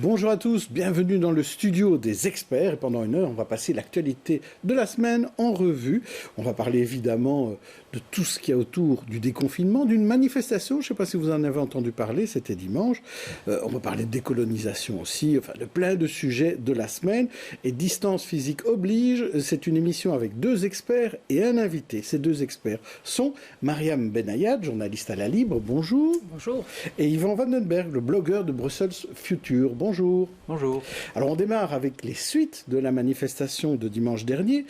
Bonjour à tous, bienvenue dans le studio des experts. Et pendant une heure, on va passer l'actualité de la semaine en revue. On va parler évidemment de tout ce qu'il y a autour du déconfinement, d'une manifestation. Je ne sais pas si vous en avez entendu parler, c'était dimanche. On va parler de décolonisation aussi, enfin de plein de sujets de la semaine. Et distance physique oblige, c'est une émission avec deux experts et un invité. Ces deux experts sont Mariam Benayad, journaliste à La Libre, bonjour. Bonjour. Et Yvan Vandenberg, le blogueur de Brussels Future. Bonjour. Bonjour. Alors on démarre avec les suites de la manifestation de dimanche dernier.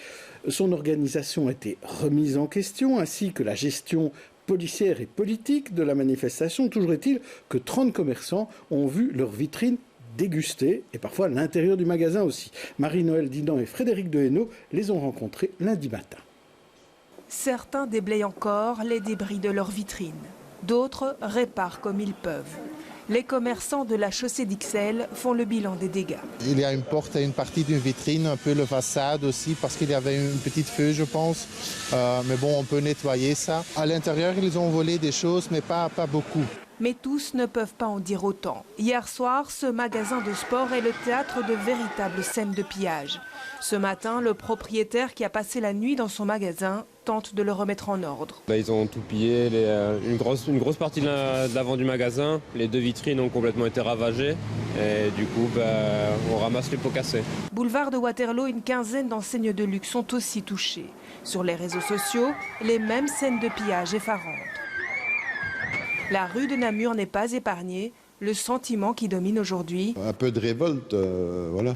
Son organisation a été remise en question, ainsi que la gestion policière et politique de la manifestation. Toujours est-il que 30 commerçants ont vu leurs vitrines dégustées, et parfois l'intérieur du magasin aussi. Marie-Noëlle Dinan et Frédéric Dehaenau les ont rencontrés lundi matin. Certains déblayent encore les débris de leurs vitrines. D'autres réparent comme ils peuvent. Les commerçants de la chaussée d'Ixelles font le bilan des dégâts. Il y a une porte et une partie d'une vitrine, un peu le façade aussi, parce qu'il y avait une petite feuille, je pense. Mais bon, on peut nettoyer ça. À l'intérieur, ils ont volé des choses, mais pas beaucoup. Mais tous ne peuvent pas en dire autant. Hier soir, ce magasin de sport est le théâtre de véritables scènes de pillage. Ce matin, le propriétaire qui a passé la nuit dans son magasin tente de le remettre en ordre. Ils ont tout pillé, une grosse partie de l'avant du magasin. Les deux vitrines ont complètement été ravagées et du coup on ramasse les pots cassés. Boulevard de Waterloo, une quinzaine d'enseignes de luxe sont aussi touchées. Sur les réseaux sociaux, les mêmes scènes de pillage effarantes. La rue de Namur n'est pas épargnée, le sentiment qui domine aujourd'hui. Un peu de révolte, voilà.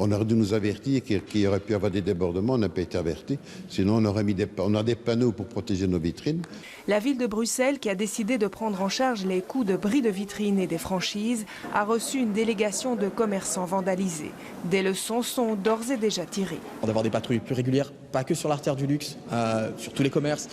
On aurait dû nous avertir qu'il y aurait pu y avoir des débordements, on n'a pas été avertis. Sinon, on a des panneaux pour protéger nos vitrines. La ville de Bruxelles, qui a décidé de prendre en charge les coûts de bris de vitrines et des franchises, a reçu une délégation de commerçants vandalisés. Des leçons sont d'ores et déjà tirées. D'avoir des patrouilles plus régulières, pas que sur l'artère du luxe, sur tous les commerces,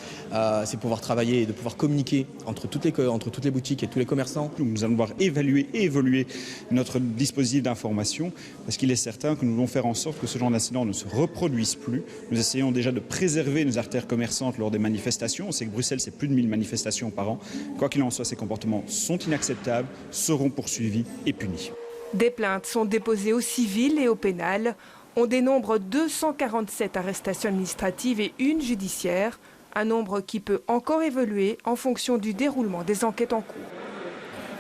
c'est pouvoir travailler et de pouvoir communiquer entre toutes les boutiques et tous les commerçants. Nous allons devoir évaluer et évoluer notre dispositif d'information parce qu'il est certain que nous voulons faire en sorte que ce genre d'incident ne se reproduise plus. Nous essayons déjà de préserver nos artères commerçantes lors des manifestations. On sait que Bruxelles, c'est plus de 1000 manifestations par an. Quoi qu'il en soit, ces comportements sont inacceptables, seront poursuivis et punis. Des plaintes sont déposées au civil et au pénal. On dénombre 247 arrestations administratives et une judiciaire, un nombre qui peut encore évoluer en fonction du déroulement des enquêtes en cours.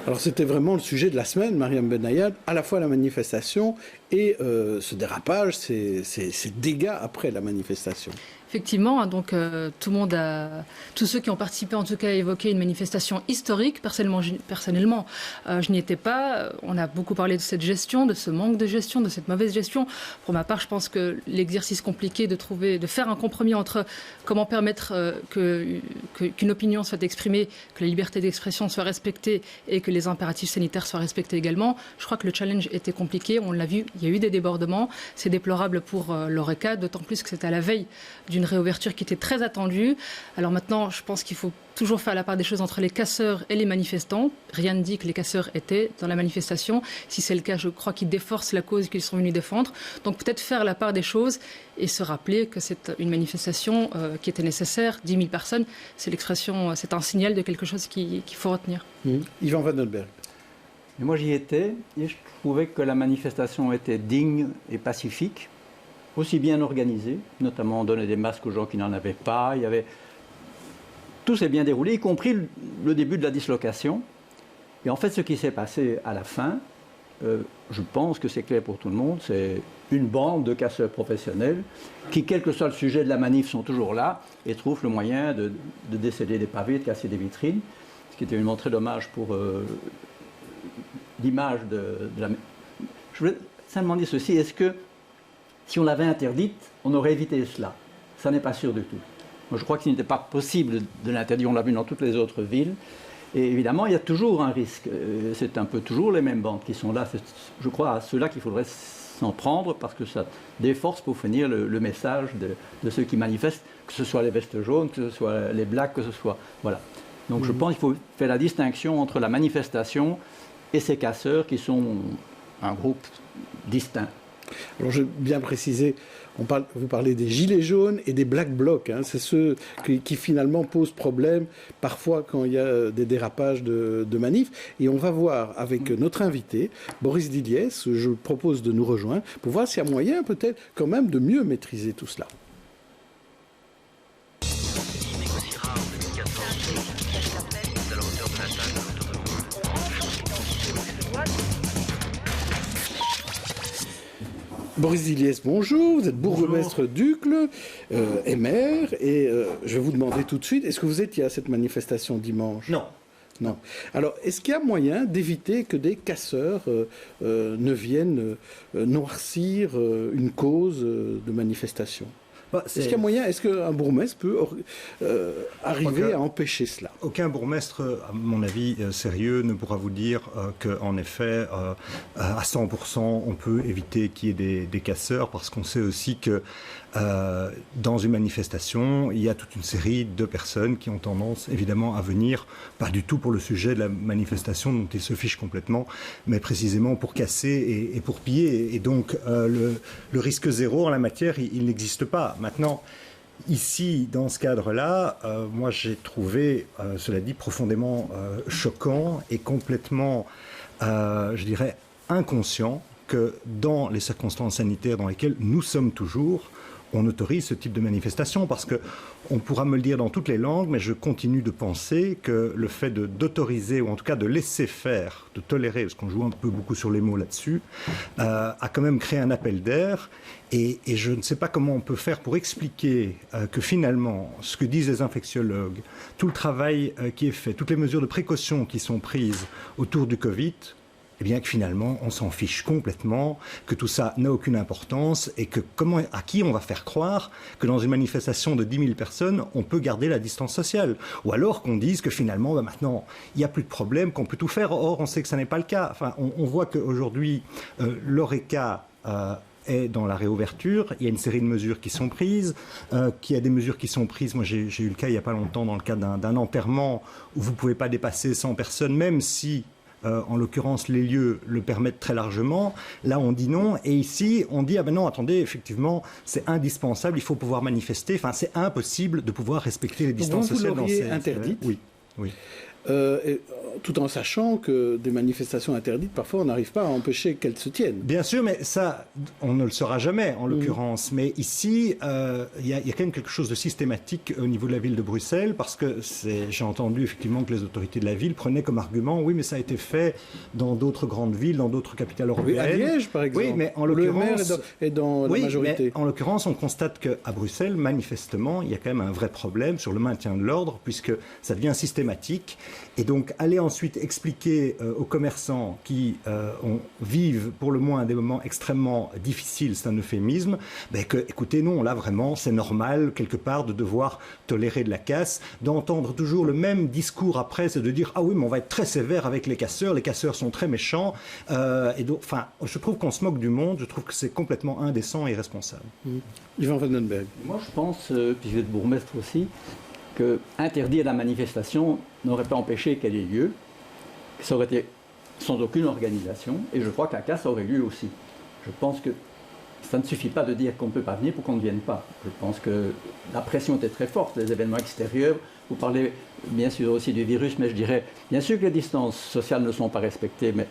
Alors c'était vraiment le sujet de la semaine, Mariam Benayad, à la fois la manifestation et ce dérapage, ces dégâts après la manifestation. Effectivement, donc tous ceux qui ont participé en tout cas évoqué une manifestation historique. Personnellement, je n'y étais pas. On a beaucoup parlé de cette gestion, de ce manque de gestion, de cette mauvaise gestion. Pour ma part, je pense que l'exercice compliqué de faire un compromis entre comment permettre qu'une opinion soit exprimée, que la liberté d'expression soit respectée et que les impératifs sanitaires soient respectés également. Je crois que le challenge était compliqué. On l'a vu, il y a eu des débordements. C'est déplorable pour l'Horeca, d'autant plus que c'était à la veille d'une réouverture qui était très attendue. Alors maintenant, je pense qu'il faut toujours faire la part des choses entre les casseurs et les manifestants. Rien ne dit que les casseurs étaient dans la manifestation. Si c'est le cas, je crois qu'ils déforcent la cause qu'ils sont venus défendre. Donc peut-être faire la part des choses et se rappeler que c'est une manifestation qui était nécessaire. 10 000 personnes, c'est un signal de quelque chose qu'il faut retenir. Yvan Vandenberg. Moi j'y étais et je trouvais que la manifestation était digne et pacifique, aussi bien organisée, notamment on donnait des masques aux gens qui n'en avaient pas, tout s'est bien déroulé, y compris le début de la dislocation. Et en fait ce qui s'est passé à la fin, je pense que c'est clair pour tout le monde, c'est une bande de casseurs professionnels qui, quel que soit le sujet de la manif, sont toujours là et trouvent le moyen de déceler des pavés, de casser des vitrines, ce qui était une montrée d'hommage pour l'image de la... Je voulais simplement dire ceci, est-ce que si on l'avait interdite, on aurait évité cela? Ça n'est pas sûr du tout. Moi, je crois qu'il n'était pas possible de l'interdire, on l'a vu dans toutes les autres villes. Et évidemment, il y a toujours un risque. C'est un peu toujours les mêmes bandes qui sont là. C'est, je crois, à ceux-là qu'il faudrait s'en prendre parce que ça déforce pour finir le message de ceux qui manifestent, que ce soit les vestes jaunes, que ce soit les blacks, que ce soit... Voilà. Donc je pense qu'il faut faire la distinction entre la manifestation et ces casseurs qui sont un groupe distinct. Alors, je vais bien préciser, vous parlez des gilets jaunes et des black blocs. Hein, c'est ceux qui finalement posent problème parfois quand il y a des dérapages de manifs. Et on va voir avec notre invité, Boris Diliès, je propose de nous rejoindre pour voir s'il y a moyen peut-être quand même de mieux maîtriser tout cela. Boris Diliès, bonjour, vous êtes bourgmestre d'Uccle et maire, et je vais vous demander tout de suite, est-ce que vous étiez à cette manifestation dimanche ? Non. Alors, est-ce qu'il y a moyen d'éviter que des casseurs ne viennent noircir une cause de manifestation ? Est-ce qu'il y a moyen, est-ce qu'un bourgmestre peut arriver à empêcher cela ? Aucun bourgmestre, à mon avis, sérieux ne pourra vous dire qu'en effet, à 100%, on peut éviter qu'il y ait des casseurs, parce qu'on sait aussi que dans une manifestation, il y a toute une série de personnes qui ont tendance, évidemment, à venir, pas du tout pour le sujet de la manifestation dont ils se fichent complètement, mais précisément pour casser et pour piller. Et donc, le risque zéro en la matière, il n'existe pas. Maintenant, ici, dans ce cadre-là, moi j'ai trouvé, cela dit, profondément choquant et complètement, je dirais, inconscient que dans les circonstances sanitaires dans lesquelles nous sommes toujours, on autorise ce type de manifestation, parce que on pourra me le dire dans toutes les langues, mais je continue de penser que le fait d'autoriser, ou en tout cas de laisser faire, de tolérer, parce qu'on joue un peu beaucoup sur les mots là-dessus, a quand même créé un appel d'air, et je ne sais pas comment on peut faire pour expliquer que finalement, ce que disent les infectiologues, tout le travail qui est fait, toutes les mesures de précaution qui sont prises autour du Covid, eh bien que finalement on s'en fiche complètement, que tout ça n'a aucune importance, et que à qui on va faire croire que dans une manifestation de 10 000 personnes, on peut garder la distance sociale, ou alors qu'on dise que finalement maintenant il n'y a plus de problème, qu'on peut tout faire. Or on sait que ça n'est pas le cas. Enfin, on voit qu'aujourd'hui l'ORECA est dans la réouverture, il y a une série de mesures qui sont prises, qu'il y a des mesures qui sont prises. Moi j'ai eu le cas il n'y a pas longtemps dans le cadre d'un enterrement où vous ne pouvez pas dépasser 100 personnes, même si en l'occurrence, les lieux le permettent très largement. Là, on dit non. Et ici, on dit, ah ben non, attendez, effectivement, c'est indispensable, il faut pouvoir manifester. Enfin, c'est impossible de pouvoir respecter les distances sociales. Vous l'auriez interdite ? Oui. Tout en sachant que des manifestations interdites, parfois, on n'arrive pas à empêcher qu'elles se tiennent. Bien sûr, mais ça, on ne le saura jamais, en l'occurrence. Mais ici, il y a quand même quelque chose de systématique au niveau de la ville de Bruxelles, parce que j'ai entendu effectivement que les autorités de la ville prenaient comme argument, oui, mais ça a été fait dans d'autres grandes villes, dans d'autres capitales européennes. Oui, à Liège, par exemple. Oui, mais en l'occurrence, le maire est dans la majorité. Mais en l'occurrence, on constate qu'à Bruxelles, manifestement, il y a quand même un vrai problème sur le maintien de l'ordre, puisque ça devient systématique. Et donc, aller ensuite expliquer aux commerçants qui vivent pour le moins des moments extrêmement difficiles, c'est un euphémisme, que, écoutez, non, là vraiment, c'est normal, quelque part, de devoir tolérer de la casse, d'entendre toujours le même discours après, c'est de dire, ah oui, mais on va être très sévère avec les casseurs sont très méchants. Et donc, enfin, je trouve qu'on se moque du monde, je trouve que c'est complètement indécent et irresponsable. Yvan Vandenberg. Moi, je pense, puis je vais être bourgmestre aussi, que interdire la manifestation n'aurait pas empêché qu'elle ait lieu, que ça aurait été sans aucune organisation, et je crois que la casse aurait lieu aussi. Je pense que ça ne suffit pas de dire qu'on ne peut pas venir pour qu'on ne vienne pas. Je pense que la pression était très forte, les événements extérieurs. Vous parlez bien sûr aussi du virus, mais je dirais, bien sûr que les distances sociales ne sont pas respectées, mais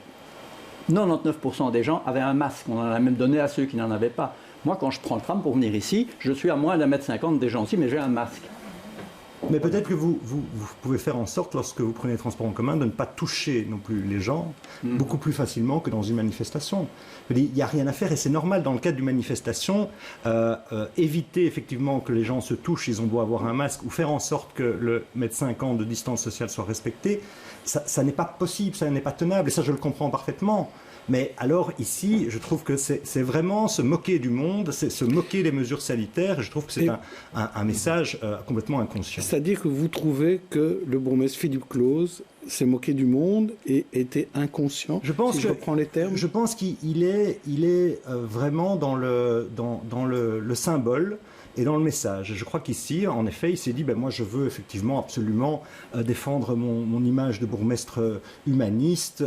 99% des gens avaient un masque. On en a même donné à ceux qui n'en avaient pas. Moi, quand je prends le tram pour venir ici, je suis à moins d'1,50 m des gens aussi, mais j'ai un masque. Mais peut-être que vous pouvez faire en sorte, lorsque vous prenez les transports en commun, de ne pas toucher non plus les gens beaucoup plus facilement que dans une manifestation. Il n'y a rien à faire, et c'est normal dans le cadre d'une manifestation, éviter effectivement que les gens se touchent, ils ont beau avoir un masque, ou faire en sorte que le 1,50 m de distance sociale soit respecté, ça n'est pas possible, ça n'est pas tenable, et ça je le comprends parfaitement. Mais alors ici, je trouve que c'est vraiment se moquer du monde, c'est se moquer des mesures sanitaires. Je trouve que c'est un message complètement inconscient. C'est-à-dire que vous trouvez que le bourgmestre Philippe Close s'est moqué du monde et était inconscient, je reprends les termes. Je pense qu'il est vraiment dans le symbole. et dans le message. Je crois qu'ici, en effet, il s'est dit, moi je veux effectivement absolument défendre mon image de bourgmestre humaniste,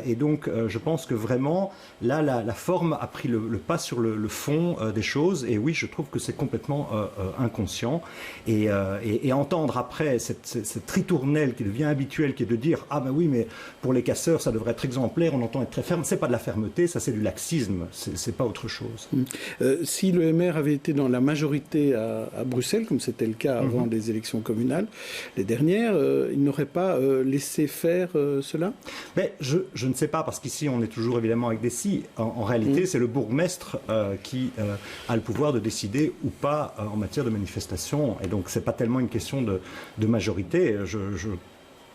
et donc je pense que vraiment, là, la forme a pris le pas sur le fond des choses, et oui, je trouve que c'est complètement inconscient, et entendre après cette ritournelle qui devient habituelle, qui est de dire, ah ben oui, mais pour les casseurs, ça devrait être exemplaire, on entend être très ferme, c'est pas de la fermeté, ça c'est du laxisme, c'est pas autre chose. Si le MR avait été dans la majorité à Bruxelles, comme c'était le cas avant les élections communales, les dernières, il n'aurait pas laissé faire cela? Mais je ne sais pas, parce qu'ici on est toujours évidemment avec des si. En réalité, c'est le bourgmestre qui a le pouvoir de décider ou pas en matière de manifestation. Et donc c'est pas tellement une question de majorité. Je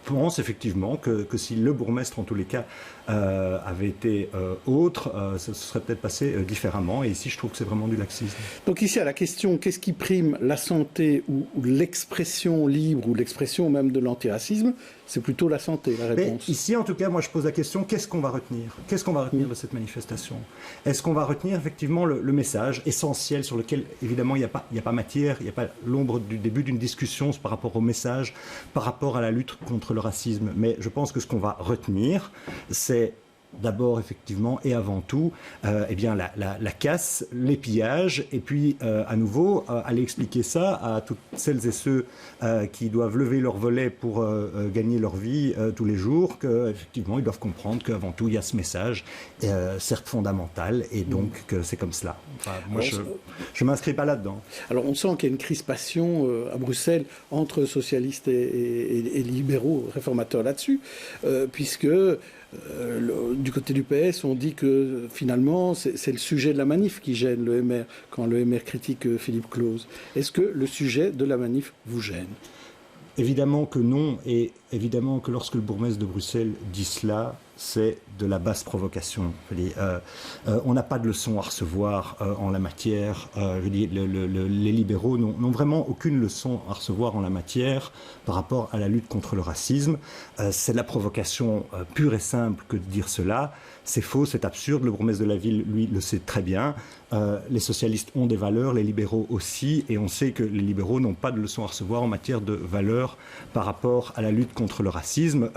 pense effectivement que si le bourgmestre, en tous les cas, avait été autre, ça se serait peut-être passé différemment. Et ici, je trouve que c'est vraiment du laxisme. Donc ici, à la question, qu'est-ce qui prime, la santé ou l'expression libre ou l'expression même de l'antiracisme? C'est plutôt la santé, la réponse. Mais ici, en tout cas, moi, je pose la question, qu'est-ce qu'on va retenir? Qu'est-ce qu'on va retenir de cette manifestation? Est-ce qu'on va retenir effectivement le message essentiel sur lequel, évidemment, il n'y a pas matière, il n'y a pas l'ombre du début d'une discussion par rapport au message, par rapport à la lutte contre le racisme. Mais je pense que ce qu'on va retenir, c'est d'abord, effectivement, et avant tout, la casse, les pillages, et puis, à nouveau, aller expliquer ça à toutes celles et ceux qui doivent lever leur volet pour gagner leur vie tous les jours, qu'effectivement, ils doivent comprendre qu'avant tout, il y a ce message, certes fondamental, et donc que c'est comme cela. Enfin, moi, je ne m'inscris pas là-dedans. Alors, on sent qu'il y a une crispation à Bruxelles entre socialistes et libéraux réformateurs là-dessus, puisque du côté du PS, on dit que finalement, c'est le sujet de la manif qui gêne le MR, quand le MR critique Philippe Claus. Est-ce que le sujet de la manif vous gêne? Évidemment que non, et évidemment que lorsque le bourgmestre de Bruxelles dit cela, c'est de la basse provocation. On n'a pas de leçon à recevoir en la matière. Les libéraux n'ont vraiment aucune leçon à recevoir en la matière par rapport à la lutte contre le racisme. C'est de la provocation pure et simple que de dire cela. C'est faux, c'est absurde. Le bourgmestre de la ville, lui, le sait très bien. Les socialistes ont des valeurs, les libéraux aussi, et on sait que les libéraux n'ont pas de leçon à recevoir en matière de valeurs par rapport à la lutte contre le racisme.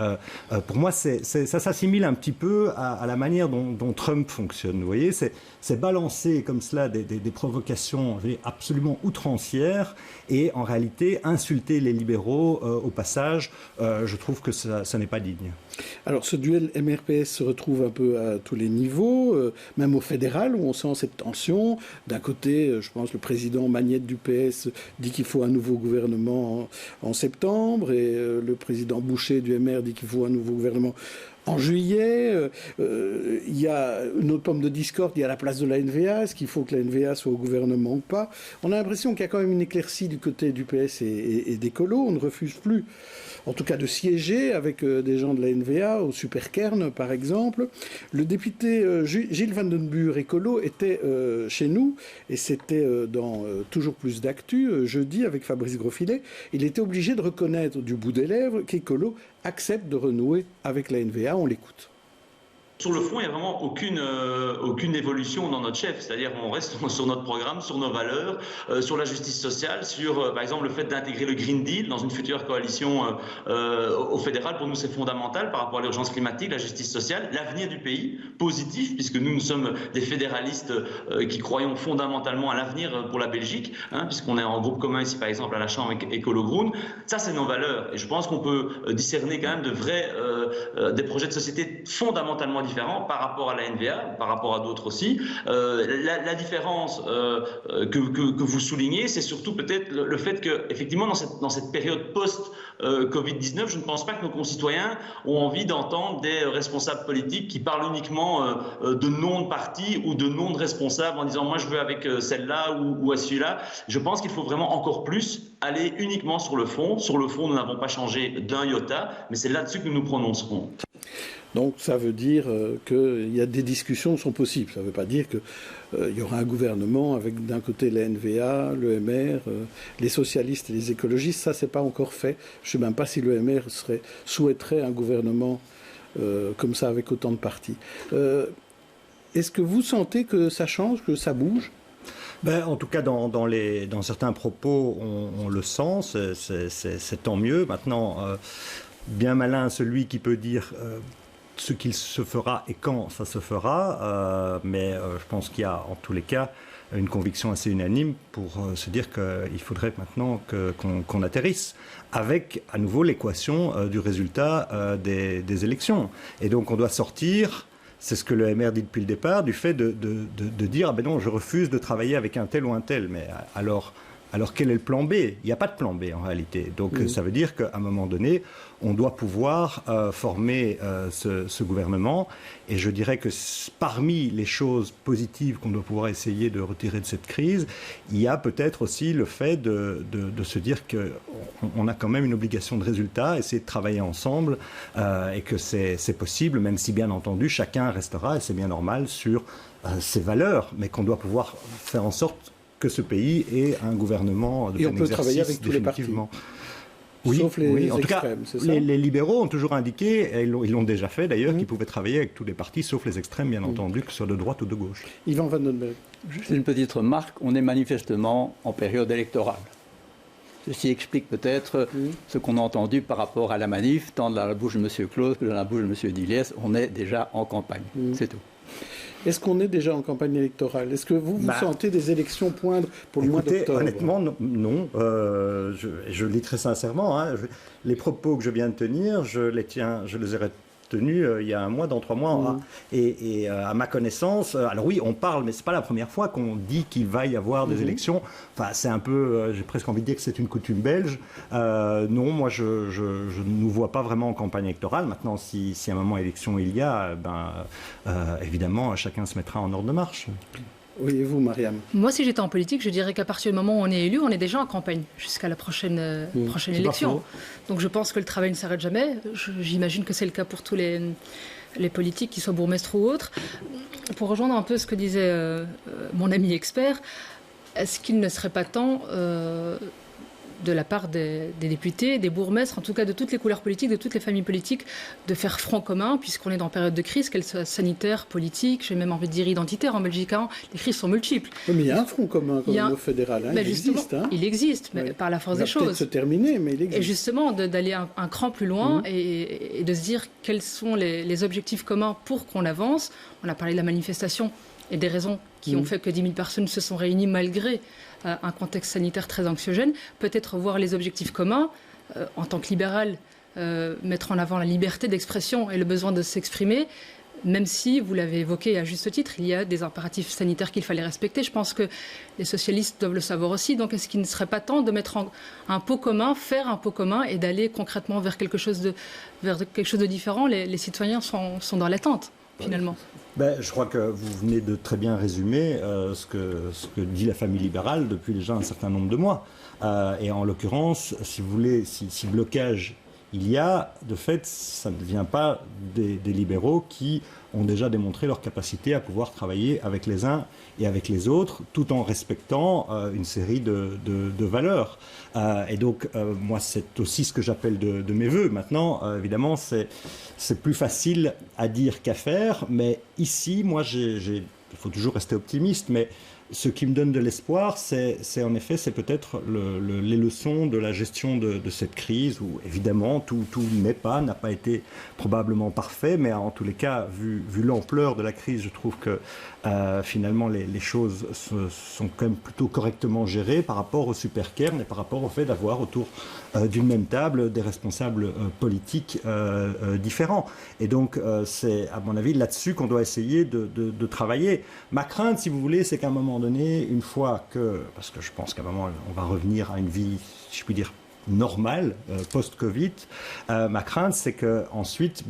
Pour moi, ça s'assimile un petit peu à la manière dont Trump fonctionne. Vous voyez, c'est balancer comme cela des provocations absolument outrancières et en réalité insulter les libéraux au passage. Je trouve que ça n'est pas digne. Alors ce duel MRPS se retrouve un peu à tous les niveaux, même au fédéral où on sent cette tension. D'un côté, je pense le président Magnette du PS dit qu'il faut un nouveau gouvernement en septembre et le président Boucher du MR dit qu'il faut un nouveau gouvernement en juillet. Il y a une autre pomme de discorde, il y a la place de la NVA, est-ce qu'il faut que la NVA soit au gouvernement ou pas? On a l'impression qu'il y a quand même une éclaircie du côté du PS et des colos. On ne refuse plus, en tout cas, de siéger avec des gens de la NVA au Superkern, par exemple. Le député Gilles Van den Buur, écolo, était chez nous, et c'était dans Toujours plus d'actu, jeudi, avec Fabrice Grosfilet. Il était obligé de reconnaître du bout des lèvres qu'écolo accepte de renouer avec la NVA. On l'écoute. Sur le fond, il n'y a vraiment aucune évolution dans notre chef. C'est-à-dire on reste sur notre programme, sur nos valeurs, sur la justice sociale, sur par exemple le fait d'intégrer le Green Deal dans une future coalition au fédéral. Pour nous, c'est fondamental par rapport à l'urgence climatique, la justice sociale, l'avenir du pays, positif, puisque nous sommes des fédéralistes qui croyons fondamentalement à l'avenir pour la Belgique, puisqu'on est en groupe commun ici par exemple à la Chambre avec Écolo Groen. Ça, c'est nos valeurs. Et je pense qu'on peut discerner quand même des projets de société fondamentalement différents par rapport à la NVA, par rapport à d'autres aussi. La différence que vous soulignez, c'est surtout peut-être le fait qu'effectivement, dans cette période post-Covid-19, je ne pense pas que nos concitoyens ont envie d'entendre des responsables politiques qui parlent uniquement de noms de partis ou de noms de responsables en disant « moi je veux avec celle-là ou à celui-là ». Je pense qu'il faut vraiment encore plus aller uniquement sur le fond. Sur le fond, nous n'avons pas changé d'un iota, mais c'est là-dessus que nous nous prononcerons. Donc ça veut dire qu'il y a des discussions qui sont possibles. Ça ne veut pas dire qu'il y aura un gouvernement avec d'un côté la NVA, le MR, les socialistes et les écologistes. Ça, ce n'est pas encore fait. Je ne sais même pas si le MR souhaiterait un gouvernement comme ça avec autant de partis. Est-ce que vous sentez que ça change, que ça bouge ? En tout cas, dans certains propos, on le sent, c'est tant mieux. Maintenant, bien malin celui qui peut dire ce qu'il se fera et quand ça se fera, mais je pense qu'il y a en tous les cas une conviction assez unanime pour se dire qu'il faudrait maintenant qu'on atterrisse avec à nouveau l'équation du résultat des élections. Et donc on doit sortir, c'est ce que le MR dit depuis le départ, du fait de dire non, je refuse de travailler avec un tel ou un tel. Mais alors quel est le plan B? Il n'y a pas de plan B en réalité. Donc ça veut dire qu'à un moment donné, on doit pouvoir former ce gouvernement. Et je dirais que parmi les choses positives qu'on doit pouvoir essayer de retirer de cette crise, il y a peut-être aussi le fait de se dire qu'on a quand même une obligation de résultat, essayer de travailler ensemble et que c'est possible, même si bien entendu chacun restera, et c'est bien normal, sur ses valeurs, mais qu'on doit pouvoir faire en sorte que ce pays ait un gouvernement de plein exercice. Et on peut travailler avec tous les partis. Oui, sauf les en tout cas, extrêmes, c'est ça? les libéraux ont toujours indiqué, et ils l'ont déjà fait d'ailleurs, qu'ils pouvaient travailler avec tous les partis, sauf les extrêmes, bien entendu, que ce soit de droite ou de gauche. Yvan Van Den Berg. Juste une petite remarque, on est manifestement en période électorale. Ceci explique peut-être ce qu'on a entendu par rapport à la manif, tant dans la bouche de M. Claus que dans la bouche de M. Diliès. On est déjà en campagne, c'est tout. Est-ce qu'on est déjà en campagne électorale? Est-ce que vous sentez des élections poindre pour le mois d'octobre? Honnêtement, non. Je le dis très sincèrement. Les propos que je viens de tenir, je les ai tenus il y a un mois, dans 3 mois. Et à ma connaissance, alors oui, on parle, mais ce n'est pas la première fois qu'on dit qu'il va y avoir des élections. Enfin, c'est un peu, j'ai presque envie de dire que c'est une coutume belge. Non, moi, je ne nous vois pas vraiment en campagne électorale. Maintenant, si à un moment élection il y a, évidemment, chacun se mettra en ordre de marche. Oui, et vous, Mariam? Moi, si j'étais en politique, je dirais qu'à partir du moment où on est élu, on est déjà en campagne jusqu'à la prochaine élection. Donc je pense que le travail ne s'arrête jamais. J'imagine que c'est le cas pour tous les politiques, qu'ils soient bourgmestres ou autres. Pour rejoindre un peu ce que disait mon ami expert, est-ce qu'il ne serait pas temps de la part des députés, des bourgmestres, en tout cas de toutes les couleurs politiques, de toutes les familles politiques, de faire front commun, puisqu'on est dans période de crise, qu'elle soit sanitaire, politique, j'ai même envie de dire identitaire en Belgique. Les crises sont multiples. Oui, mais il y a un front commun au niveau fédéral. Il existe. Il existe, mais par la force des choses. Peut-être se terminer, mais il existe. Et justement, d'aller un cran plus loin et de se dire quels sont les objectifs communs pour qu'on avance. On a parlé de la manifestation et des raisons qui ont fait que 10 000 personnes se sont réunies malgré un contexte sanitaire très anxiogène. Peut-être voir les objectifs communs, en tant que libéral, mettre en avant la liberté d'expression et le besoin de s'exprimer, même si, vous l'avez évoqué à juste titre, il y a des impératifs sanitaires qu'il fallait respecter. Je pense que les socialistes doivent le savoir aussi. Donc est-ce qu'il ne serait pas temps de mettre un pot commun, faire un pot commun et d'aller concrètement vers quelque chose de différent? Les citoyens sont dans l'attente, finalement. Je crois que vous venez de très bien résumer ce que dit la famille libérale depuis déjà un certain nombre de mois. Et en l'occurrence, si vous voulez, si blocage il y a, de fait, ça ne vient pas des libéraux qui ont déjà démontré leur capacité à pouvoir travailler avec les uns et avec les autres, tout en respectant une série de valeurs. Et donc, moi, c'est aussi ce que j'appelle de mes voeux. Maintenant, évidemment, c'est plus facile à dire qu'à faire, mais ici, moi, il faut toujours rester optimiste, mais ce qui me donne de l'espoir, c'est en effet, c'est peut-être les leçons de la gestion de cette crise, où évidemment tout n'a pas été probablement parfait, mais en tous les cas, vu l'ampleur de la crise, je trouve que finalement les choses sont quand même plutôt correctement gérées par rapport au super-kern et par rapport au fait d'avoir autour d'une même table des responsables politiques différents. Et donc c'est à mon avis là-dessus qu'on doit essayer de travailler. Ma crainte, si vous voulez, c'est qu'à un moment donné, une fois parce que je pense qu'à un moment on va revenir à une vie, si je puis dire, normale, post-Covid, ma crainte c'est qu'ensuite,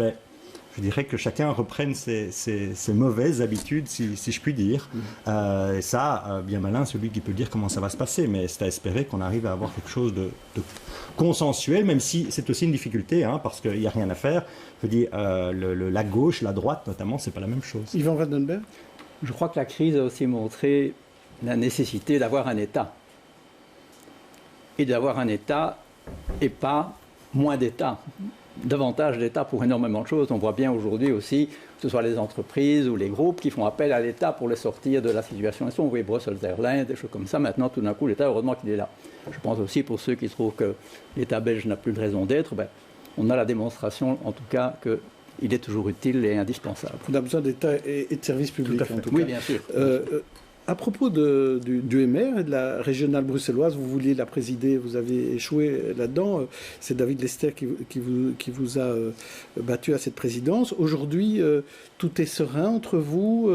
je dirais que chacun reprenne ses mauvaises habitudes, si je puis dire. Et ça, bien malin, celui qui peut dire comment ça va se passer. Mais c'est à espérer qu'on arrive à avoir quelque chose de consensuel, même si c'est aussi une difficulté, parce qu'il n'y a rien à faire. Je veux dire, la gauche, la droite notamment, c'est pas la même chose. Yvan Van Den Berg? Je crois que la crise a aussi montré la nécessité d'avoir un État. Et d'avoir un État et pas moins d'État. davantage d'État pour énormément de choses. On voit bien aujourd'hui aussi, que ce soit les entreprises ou les groupes qui font appel à l'État pour les sortir de la situation. On voit Brussels Airlines, des choses comme ça. Maintenant, tout d'un coup, l'État, heureusement qu'il est là. Je pense aussi pour ceux qui trouvent que l'État belge n'a plus de raison d'être, on a la démonstration, en tout cas, qu'il est toujours utile et indispensable. On a besoin d'État et de services publics, en tout cas. Oui, bien sûr. À propos du MR et de la régionale bruxelloise, vous vouliez la présider, vous avez échoué là-dedans. C'est David Lester qui vous a battu à cette présidence. Aujourd'hui, tout est serein entre vous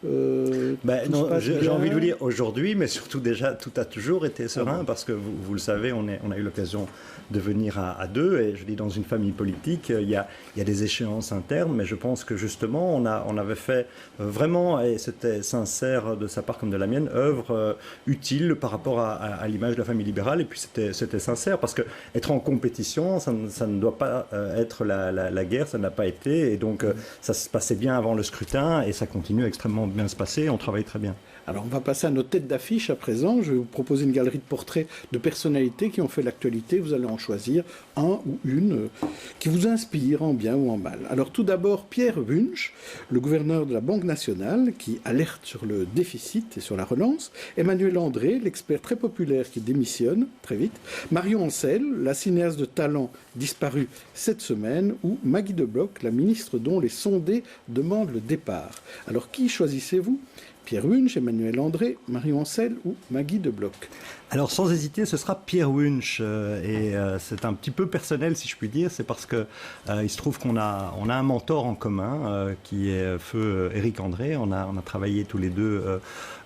j'ai envie de vous dire aujourd'hui, mais surtout déjà, tout a toujours été serein, parce que vous le savez, on a eu l'occasion de venir à deux, et je dis dans une famille politique, il y a des échéances internes, mais je pense que justement, on avait fait vraiment, et c'était sincère de sa part comme de la mienne, œuvre utile par rapport à l'image de la famille libérale, et puis c'était sincère, parce que être en compétition, ça ne doit pas être la guerre, ça n'a pas été, et donc ça se passait bien avant le scrutin, et ça continue extrêmement bien se passer, on travaille très bien. Alors on va passer à nos têtes d'affiche à présent. Je vais vous proposer une galerie de portraits de personnalités qui ont fait l'actualité. Vous allez en choisir un ou une qui vous inspire en bien ou en mal. Alors tout d'abord Pierre Wunsch, le gouverneur de la Banque nationale qui alerte sur le déficit et sur la relance. Emmanuel André, l'expert très populaire qui démissionne très vite. Marion Ancel, la cinéaste de talent disparue cette semaine. Ou Maggie De Bloch, la ministre dont les sondés demandent le départ. Alors qui choisissez-vous ? Pierre Wunsch, Emmanuel André, Marion Ancel ou Maggie De Bloch? Alors sans hésiter, ce sera Pierre Wunsch, et c'est un petit peu personnel si je puis dire, c'est parce que il se trouve qu'on a un mentor en commun qui est feu Éric André. On a travaillé tous les deux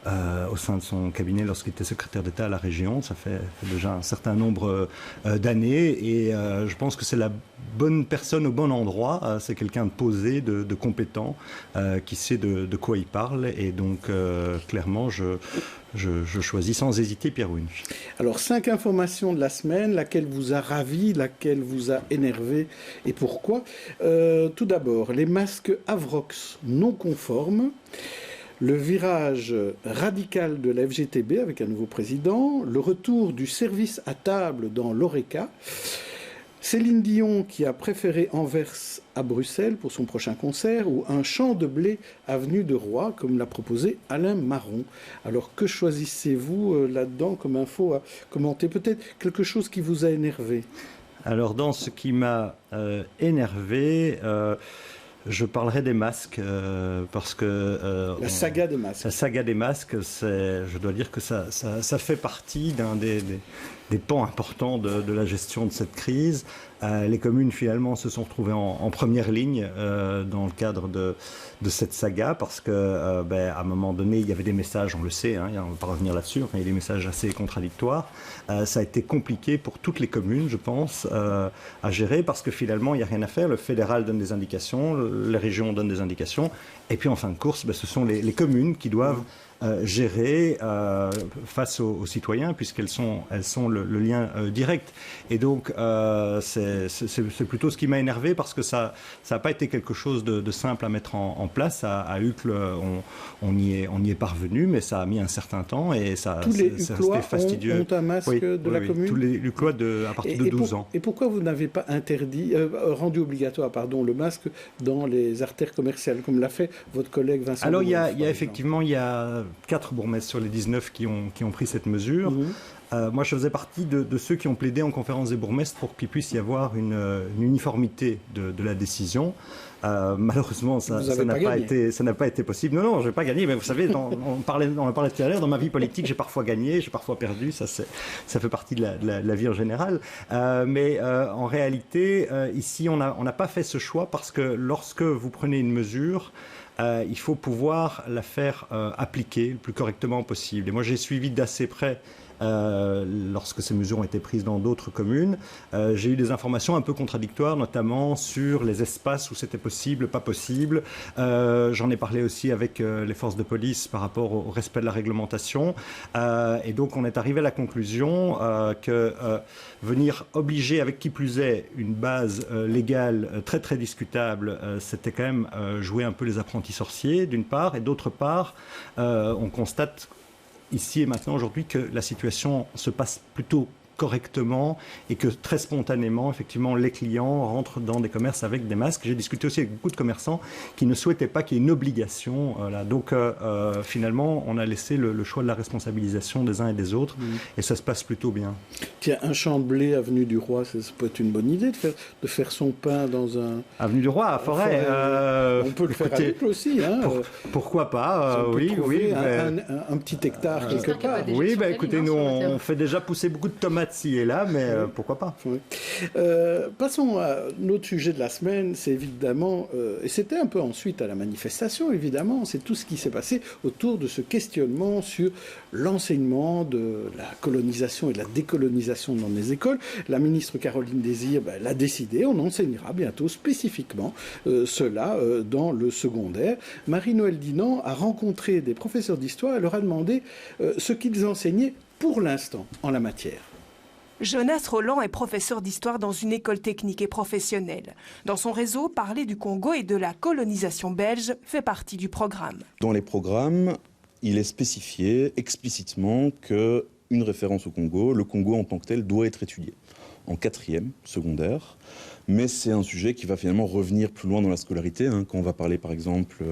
au sein de son cabinet lorsqu'il était secrétaire d'État à la région. Ça fait déjà un certain nombre d'années, et je pense que c'est la bonne personne au bon endroit. C'est quelqu'un de posé, de compétent, qui sait de quoi il parle, et donc clairement je choisis sans hésiter Pierre Wunsch. Alors 5 informations de la semaine, laquelle vous a ravi, laquelle vous a énervé et pourquoi. Tout d'abord, les masques Avrox non conformes. Le virage radical de la FGTB avec un nouveau président, le retour du service à table dans l'ORECA, Céline Dion qui a préféré Anvers à Bruxelles pour son prochain concert, ou un champ de blé avenue de Roy, comme l'a proposé Alain Marron. Alors que choisissez-vous là-dedans comme info à commenter? Peut-être quelque chose qui vous a énervé? Alors dans ce qui m'a énervé... je parlerai des masques, parce que... la saga des masques. La saga des masques, je dois dire que ça fait partie d'un des pans importants de la gestion de cette crise. Les communes, finalement, se sont retrouvées en première ligne dans le cadre de cette saga, parce que, à un moment donné, il y avait des messages, on le sait, on ne va pas revenir là-dessus, il y a des messages assez contradictoires. Ça a été compliqué pour toutes les communes, je pense, à gérer, parce que finalement, il n'y a rien à faire. Le fédéral donne des indications, les régions donnent des indications, et puis en fin de course, ce sont les communes qui doivent gérer face aux citoyens, puisqu'elles sont le lien direct. Et donc, c'est plutôt ce qui m'a énervé, parce que ça n'a pas été quelque chose de simple à mettre en place. À Uccle, on y est parvenu, mais ça a mis un certain temps, et c'était fastidieux. Ont un masque de la commune? Tous les Uclois à partir de 12 ans. Et pourquoi vous n'avez pas rendu obligatoire le masque dans les artères commerciales, comme l'a fait votre collègue Vincent? Alors, il y a effectivement 4 bourgmestres sur les 19 qui ont pris cette mesure. Moi, je faisais partie de ceux qui ont plaidé en conférence des bourgmestres pour qu'il puisse y avoir une uniformité de la décision. Malheureusement, ça n'a pas été possible. Non, je n'ai pas gagné, mais vous savez, on parlait tout à l'heure, dans ma vie politique, j'ai parfois gagné, j'ai parfois perdu, ça fait partie de la vie en général. Mais en réalité, ici, on n'a pas fait ce choix, parce que lorsque vous prenez une mesure, il faut pouvoir la faire appliquer le plus correctement possible. Et moi, j'ai suivi d'assez près lorsque ces mesures ont été prises dans d'autres communes. J'ai eu des informations un peu contradictoires, notamment sur les espaces où c'était possible, pas possible. J'en ai parlé aussi avec les forces de police par rapport au respect de la réglementation. Et donc, on est arrivé à la conclusion que venir obliger, avec qui plus est, une base légale très très discutable, c'était quand même jouer un peu les apprentis sorciers, d'une part, et d'autre part, on constate ici et maintenant aujourd'hui que la situation se passe plutôt correctement et que très spontanément, effectivement, les clients rentrent dans des commerces avec des masques. J'ai discuté aussi avec beaucoup de commerçants qui ne souhaitaient pas qu'il y ait une obligation. Là. Donc, finalement, on a laissé le choix de la responsabilisation des uns et des autres et ça se passe plutôt bien. Tiens, un champ de blé, avenue du Roi, ça peut être une bonne idée de faire son pain dans un... Avenue du Roi, à Forêt. On peut le faire à Luc aussi. Hein, pourquoi pas, oui. Un petit hectare quelque part. Oui, écoutez, nous, on fait déjà pousser beaucoup de tomates ci et là, mais pourquoi pas. Oui. Passons à notre sujet de la semaine, c'est évidemment, et c'était un peu ensuite à la manifestation, évidemment, c'est tout ce qui s'est passé autour de ce questionnement sur l'enseignement de la colonisation et de la décolonisation dans les écoles. La ministre Caroline Désir l'a décidé, on enseignera bientôt spécifiquement cela dans le secondaire. Marie-Noëlle Dinan a rencontré des professeurs d'histoire et leur a demandé ce qu'ils enseignaient pour l'instant en la matière. Jonas Roland est professeur d'histoire dans une école technique et professionnelle. Dans son réseau, parler du Congo et de la colonisation belge fait partie du programme. Dans les programmes, il est spécifié explicitement qu'une référence au Congo, le Congo en tant que tel, doit être étudié en 4e secondaire. Mais c'est un sujet qui va finalement revenir plus loin dans la scolarité, quand on va parler par exemple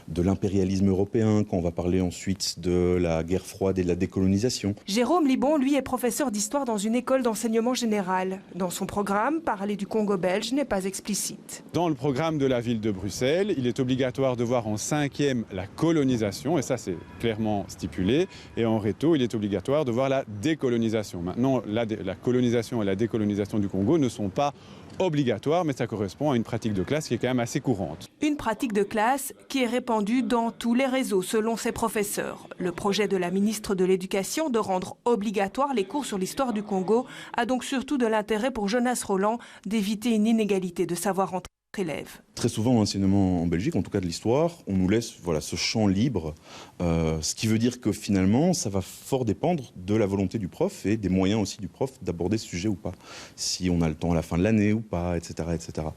de l'impérialisme européen, quand on va parler ensuite de la guerre froide et de la décolonisation. Jérôme Libon, lui, est professeur d'histoire dans une école d'enseignement général. Dans son programme, parler du Congo belge n'est pas explicite. Dans le programme de la ville de Bruxelles, il est obligatoire de voir en 5e la colonisation, et ça c'est clairement stipulé, et en réto, il est obligatoire de voir la décolonisation. Maintenant, la colonisation et la décolonisation du Congo ne sont pas obligatoire, mais ça correspond à une pratique de classe qui est quand même assez courante. Une pratique de classe qui est répandue dans tous les réseaux selon ses professeurs. Le projet de la ministre de l'Éducation de rendre obligatoire les cours sur l'histoire du Congo a donc surtout de l'intérêt pour Jonas Roland d'éviter une inégalité de savoir entre élèves. Très souvent, l'enseignement en Belgique, en tout cas de l'histoire, on nous laisse ce champ libre, ce qui veut dire que finalement, ça va fort dépendre de la volonté du prof et des moyens aussi du prof d'aborder ce sujet ou pas. Si on a le temps à la fin de l'année ou pas, etc., etc.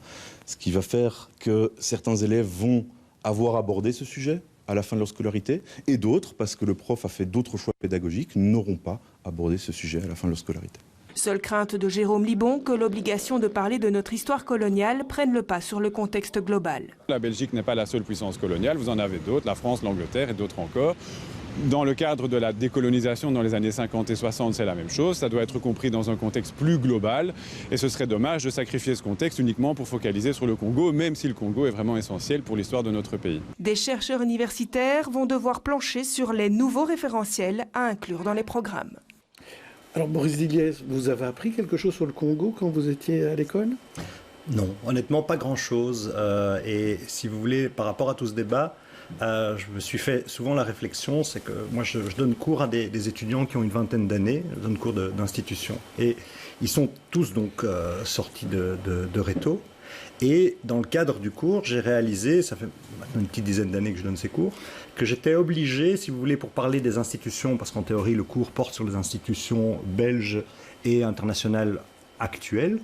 Ce qui va faire que certains élèves vont avoir abordé ce sujet à la fin de leur scolarité et d'autres, parce que le prof a fait d'autres choix pédagogiques, n'auront pas abordé ce sujet à la fin de leur scolarité. Seule crainte de Jérôme Libon que l'obligation de parler de notre histoire coloniale prenne le pas sur le contexte global. La Belgique n'est pas la seule puissance coloniale, vous en avez d'autres, la France, l'Angleterre et d'autres encore. Dans le cadre de la décolonisation dans les années 50 et 60, c'est la même chose. Ça doit être compris dans un contexte plus global. Et ce serait dommage de sacrifier ce contexte uniquement pour focaliser sur le Congo, même si le Congo est vraiment essentiel pour l'histoire de notre pays. Des chercheurs universitaires vont devoir plancher sur les nouveaux référentiels à inclure dans les programmes. Alors Boris Diliès, vous avez appris quelque chose sur le Congo quand vous étiez à l'école ? Non, honnêtement pas grand-chose. Et si vous voulez, par rapport à tout ce débat, je me suis fait souvent la réflexion, c'est que moi je donne cours à des étudiants qui ont une vingtaine d'années, je donne cours d'institution. Et ils sont tous donc sortis de réto. Et dans le cadre du cours, j'ai réalisé, ça fait maintenant une petite dizaine d'années que je donne ces cours, que j'étais obligé, si vous voulez, pour parler des institutions, parce qu'en théorie le cours porte sur les institutions belges et internationales actuelles,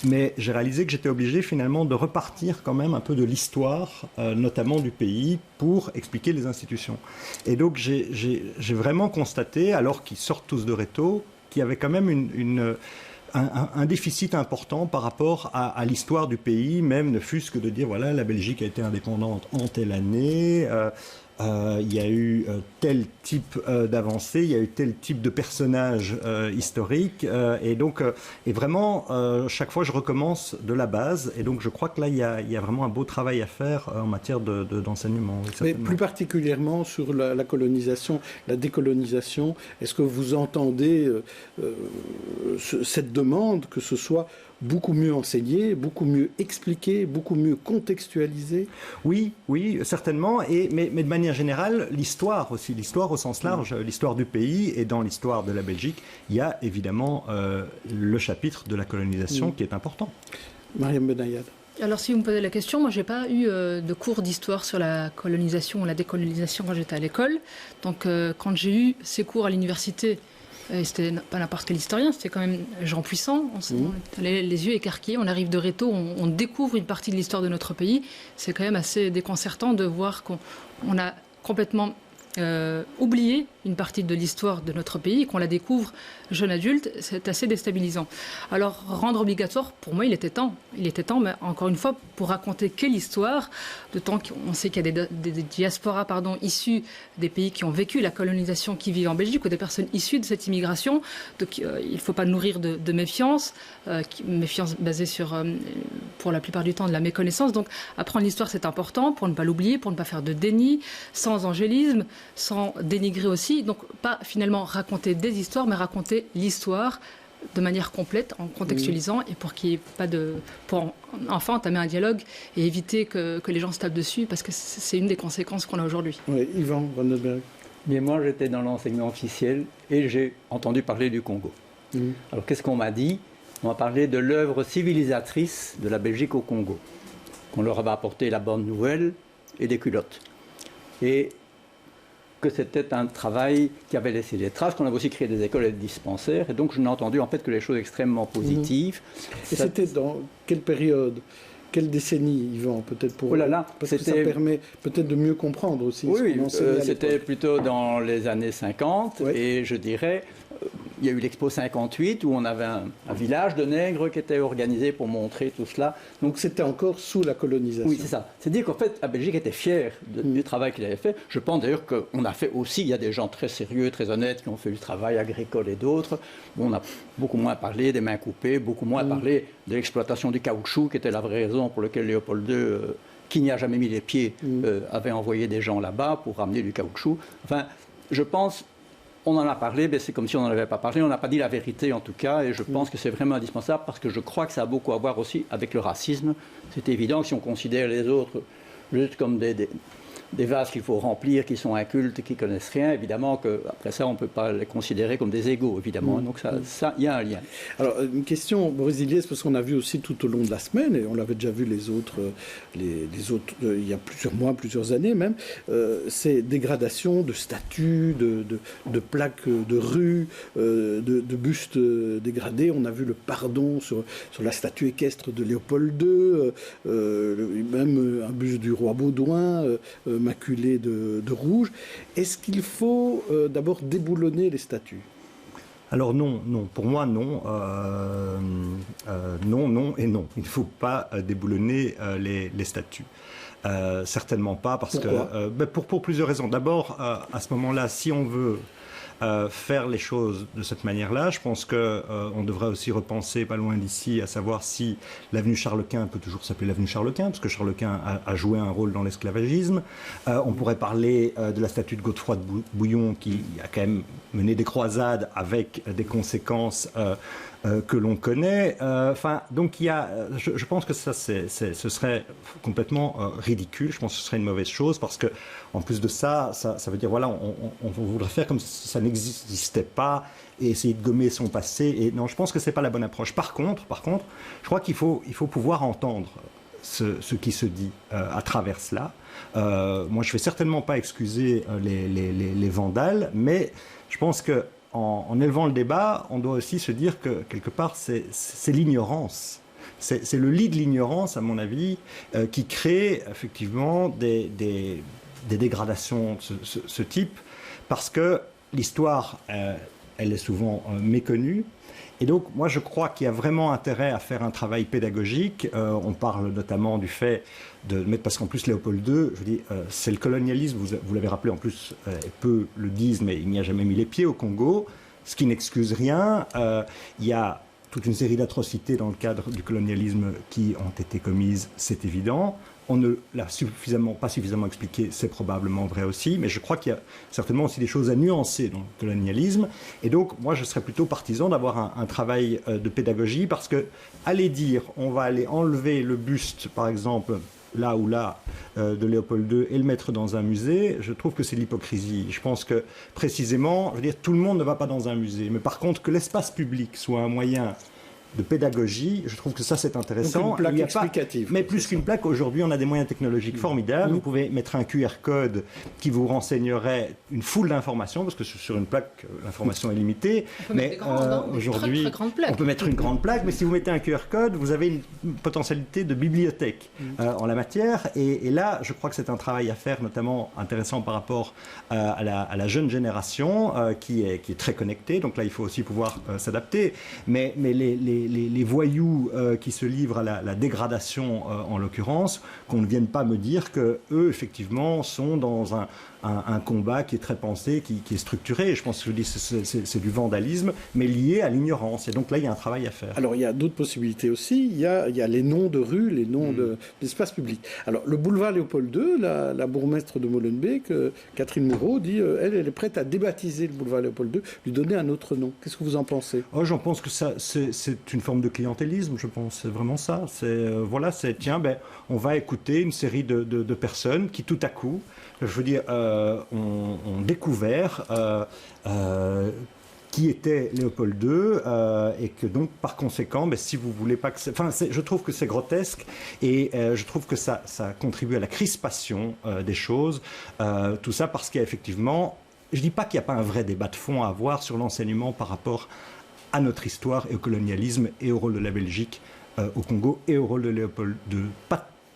mais j'ai réalisé que j'étais obligé finalement de repartir quand même un peu de l'histoire, notamment du pays, pour expliquer les institutions. Et donc j'ai vraiment constaté, alors qu'ils sortent tous de réto, qu'il y avait quand même un déficit important par rapport à l'histoire du pays, même ne fût-ce que de dire, voilà, la Belgique a été indépendante en telle année, il y a eu tel type d'avancée, il y a eu tel type de personnage historique, et donc, et vraiment, chaque fois je recommence de la base, et donc je crois que là, il y a vraiment un beau travail à faire en matière d'enseignement. Mais plus particulièrement sur la colonisation, la décolonisation, est-ce que vous entendez cette demande que ce soit beaucoup mieux enseigné, beaucoup mieux expliqué, beaucoup mieux contextualisé? Oui, certainement, mais de manière générale, l'histoire aussi, l'histoire au sens large, l'histoire du pays, et dans l'histoire de la Belgique, il y a évidemment le chapitre de la colonisation qui est important. Mariam Benayad. Alors si vous me posez la question, moi j'ai pas eu de cours d'histoire sur la colonisation ou la décolonisation quand j'étais à l'école. Donc quand j'ai eu ces cours à l'université, et c'était pas n'importe quel historien, c'était quand même Jean Puissant. On les yeux écarquillés, on arrive de réto, on découvre une partie de l'histoire de notre pays. C'est quand même assez déconcertant de voir qu'on a complètement oublié une partie de l'histoire de notre pays et qu'on la découvre jeune adulte, c'est assez déstabilisant. Alors, rendre obligatoire, pour moi, il était temps. Il était temps, mais encore une fois, pour raconter quelle histoire, de temps qu'on sait qu'il y a des diasporas issues des pays qui ont vécu la colonisation qui vivent en Belgique ou des personnes issues de cette immigration. Donc, il ne faut pas nourrir de méfiance, méfiance basée sur, pour la plupart du temps, de la méconnaissance. Donc, apprendre l'histoire, c'est important pour ne pas l'oublier, pour ne pas faire de déni, sans angélisme, sans dénigrer aussi. Donc, pas finalement raconter des histoires, mais raconter l'histoire de manière complète, en contextualisant, et pour qu'il n'y ait pas pour enfin entamer un dialogue et éviter que les gens se tapent dessus, parce que c'est une des conséquences qu'on a aujourd'hui. Oui, Yvan Vandenberg. Mais moi, j'étais dans l'enseignement officiel et j'ai entendu parler du Congo. Alors, qu'est-ce qu'on m'a dit? On m'a parlé de l'œuvre civilisatrice de la Belgique au Congo, qu'on leur avait apporté la bonne nouvelle et des culottes. Et que c'était un travail qui avait laissé des traces, qu'on avait aussi créé des écoles et des dispensaires. Et donc, je n'ai entendu en fait que les choses extrêmement positives. Et c'était dans quelle période? Quelle décennie, Yvan, peut-être pour... Oh là là, parce que ça permet peut-être de mieux comprendre aussi. Oui, c'était plutôt dans les années 50, et je dirais, il y a eu l'Expo 58, où on avait un village de nègres qui était organisé pour montrer tout cela. Donc c'était encore sous la colonisation. Oui, c'est ça. C'est-à-dire qu'en fait, la Belgique était fière du travail qu'il avait fait. Je pense d'ailleurs qu'on a fait aussi, il y a des gens très sérieux, très honnêtes, qui ont fait du travail agricole et d'autres. On a beaucoup moins parlé des mains coupées, beaucoup moins parlé de l'exploitation du caoutchouc, qui était la vraie raison pour laquelle Léopold II, qui n'y a jamais mis les pieds, avait envoyé des gens là-bas pour ramener du caoutchouc. Enfin, je pense... On en a parlé, mais c'est comme si on n'en avait pas parlé. On n'a pas dit la vérité, en tout cas, et je pense que c'est vraiment indispensable parce que je crois que ça a beaucoup à voir aussi avec le racisme. C'est évident que si on considère les autres juste comme des vases qu'il faut remplir, qui sont incultes, qui ne connaissent rien, évidemment qu'après ça, on ne peut pas les considérer comme des égaux, évidemment. Donc ça, il y a un lien. Alors, une question, Boris Iliès, parce qu'on a vu aussi tout au long de la semaine, et on l'avait déjà vu les autres il y a plusieurs mois, plusieurs années même, ces dégradations de statues, de plaques de rue, de bustes dégradés. On a vu le pardon sur la statue équestre de Léopold II, même un buste du roi Baudouin, maculé de rouge. Est-ce qu'il faut d'abord déboulonner les statues? Alors non. Pour moi, non. Non et non. Il ne faut pas déboulonner les statues. Certainement pas, parce que pour plusieurs raisons. D'abord, à ce moment-là, si on veut faire les choses de cette manière-là, je pense qu'on devrait aussi repenser pas loin d'ici, à savoir si l'avenue Charles-Quint peut toujours s'appeler l'avenue Charles-Quint, parce que Charles-Quint a joué un rôle dans l'esclavagisme. On pourrait parler de la statue de Godefroy de Bouillon, qui a quand même mené des croisades avec des conséquences que l'on connaît. Donc je pense que ça, ce serait complètement ridicule. Je pense que ce serait une mauvaise chose, parce que en plus de ça veut dire, voilà, on voudrait faire comme si ça n'existait pas et essayer de gommer son passé. Et non, je pense que c'est pas la bonne approche. Par contre, je crois qu'il faut pouvoir entendre ce qui se dit à travers cela. Moi, je ne vais certainement pas excuser les vandales, mais je pense que en élevant le débat, on doit aussi se dire que, quelque part, c'est l'ignorance. C'est le lit de l'ignorance, à mon avis, qui crée effectivement des dégradations de ce type, parce que l'histoire, elle est souvent méconnue. Et donc, moi, je crois qu'il y a vraiment intérêt à faire un travail pédagogique. On parle notamment du fait de mettre, parce qu'en plus, Léopold II, je dis, c'est le colonialisme, vous l'avez rappelé en plus, peu le disent, mais il n'y a jamais mis les pieds au Congo, ce qui n'excuse rien. Il y a toute une série d'atrocités dans le cadre du colonialisme qui ont été commises, c'est évident. On ne l'a pas suffisamment expliqué, c'est probablement vrai aussi, mais je crois qu'il y a certainement aussi des choses à nuancer dans le colonialisme. Et donc, moi, je serais plutôt partisan d'avoir un travail de pédagogie, parce que aller dire, on va aller enlever le buste, par exemple, là ou là, de Léopold II, et le mettre dans un musée, je trouve que c'est l'hypocrisie. Je pense que, précisément, je veux dire, tout le monde ne va pas dans un musée, mais par contre, que l'espace public soit un moyen de pédagogie, je trouve que ça c'est intéressant. Donc une plaque Il y a explicative. mais plus qu'une plaque, aujourd'hui on a des moyens technologiques formidables. Vous pouvez mettre un QR code qui vous renseignerait une foule d'informations, parce que sur une plaque, l'information est limitée. Mais aujourd'hui, on peut mettre une grande plaque, mais si vous mettez un QR code, vous avez une potentialité de bibliothèque en la matière. Et là, je crois que c'est un travail à faire, notamment intéressant par rapport à la jeune génération qui est très connectée. Donc là, il faut aussi pouvoir s'adapter. Mais les voyous qui se livrent à la dégradation, en l'occurrence, qu'on ne vienne pas me dire que eux, effectivement, sont dans un combat qui est très pensé, qui est structuré. Je pense que c'est du vandalisme, mais lié à l'ignorance. Et donc là, il y a un travail à faire. Alors, il y a d'autres possibilités aussi. Il y a les noms de rues, les noms d'espaces publics. Alors, le boulevard Léopold II, la bourgmestre de Molenbeek, Catherine Moreau, dit elle est prête à débaptiser le boulevard Léopold II, lui donner un autre nom. Qu'est-ce que vous en pensez? J'en pense que c'est une forme de clientélisme, je pense. C'est vraiment ça. Tiens, on va écouter une série de personnes qui, tout à coup, je veux dire, ont découvert qui était Léopold II et que donc par conséquent, si vous voulez pas que je trouve que c'est grotesque et je trouve que ça contribue à la crispation des choses, tout ça parce qu'il y a effectivement, je dis pas qu'il n'y a pas un vrai débat de fond à avoir sur l'enseignement par rapport à notre histoire et au colonialisme et au rôle de la Belgique au Congo et au rôle de Léopold II.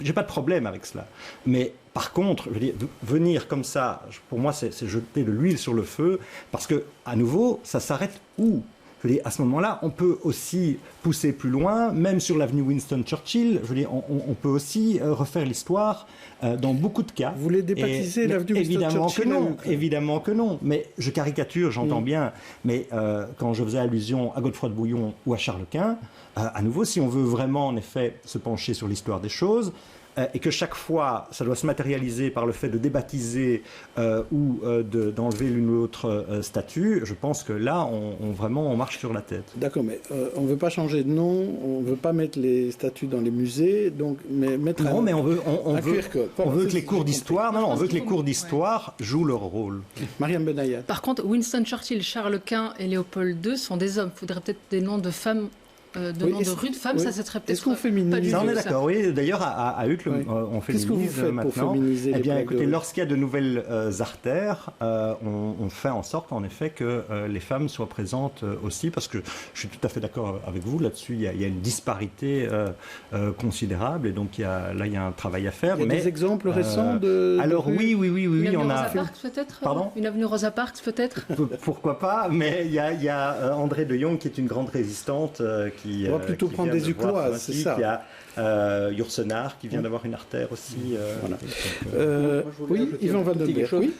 J'ai pas de problème avec cela. Mais par contre, je veux dire, venir comme ça, pour moi, c'est jeter de l'huile sur le feu, parce que, à nouveau, ça s'arrête où? Je veux dire, à ce moment-là, on peut aussi pousser plus loin, même sur l'avenue Winston Churchill. Je veux dire, on peut aussi refaire l'histoire dans beaucoup de cas. Vous voulez débaptiser l'avenue Winston Churchill? Évidemment que non. Mais je caricature, j'entends bien. Mais quand je faisais allusion à Godefroy de Bouillon ou à Charles Quint, à nouveau, si on veut vraiment, en effet, se pencher sur l'histoire des choses, et que chaque fois, ça doit se matérialiser par le fait de débaptiser ou d'enlever l'une ou l'autre statue, je pense que là, on marche sur la tête. D'accord, mais on ne veut pas changer de nom, on ne veut pas mettre les statues dans les musées, mais mettre on veut QR code. On veut que les cours d'histoire, on veut que les cours d'histoire jouent leur rôle. Mariam Benayat. Par contre, Winston Churchill, Charles Quint et Léopold II sont des hommes. Il faudrait peut-être des noms de femmes. Noms de rues de femmes, ça serait peut-être. Est-ce qu'on féminise? On est d'accord, oui. D'ailleurs, à Uccle, on féminise. Qu'est-ce que vous faites maintenant pour féminiser les plaques écoutez, lorsqu'il y a de nouvelles artères, on fait en sorte, en effet, que les femmes soient présentes aussi, parce que je suis tout à fait d'accord avec vous là-dessus. Il y a une disparité considérable, et donc il y a un travail à faire. Il y a des exemples récents de. Alors oui, on a. Rosa Parks peut-être. Pardon? Une avenue Rosa Parks peut-être. Pourquoi pas? Mais il y a André de Jong qui est une grande résistante. On va plutôt prendre des Ucloises, c'est ça. Il y a Yourcenar qui vient d'avoir une artère aussi. Oui, Yvan Van den Berg. Oui.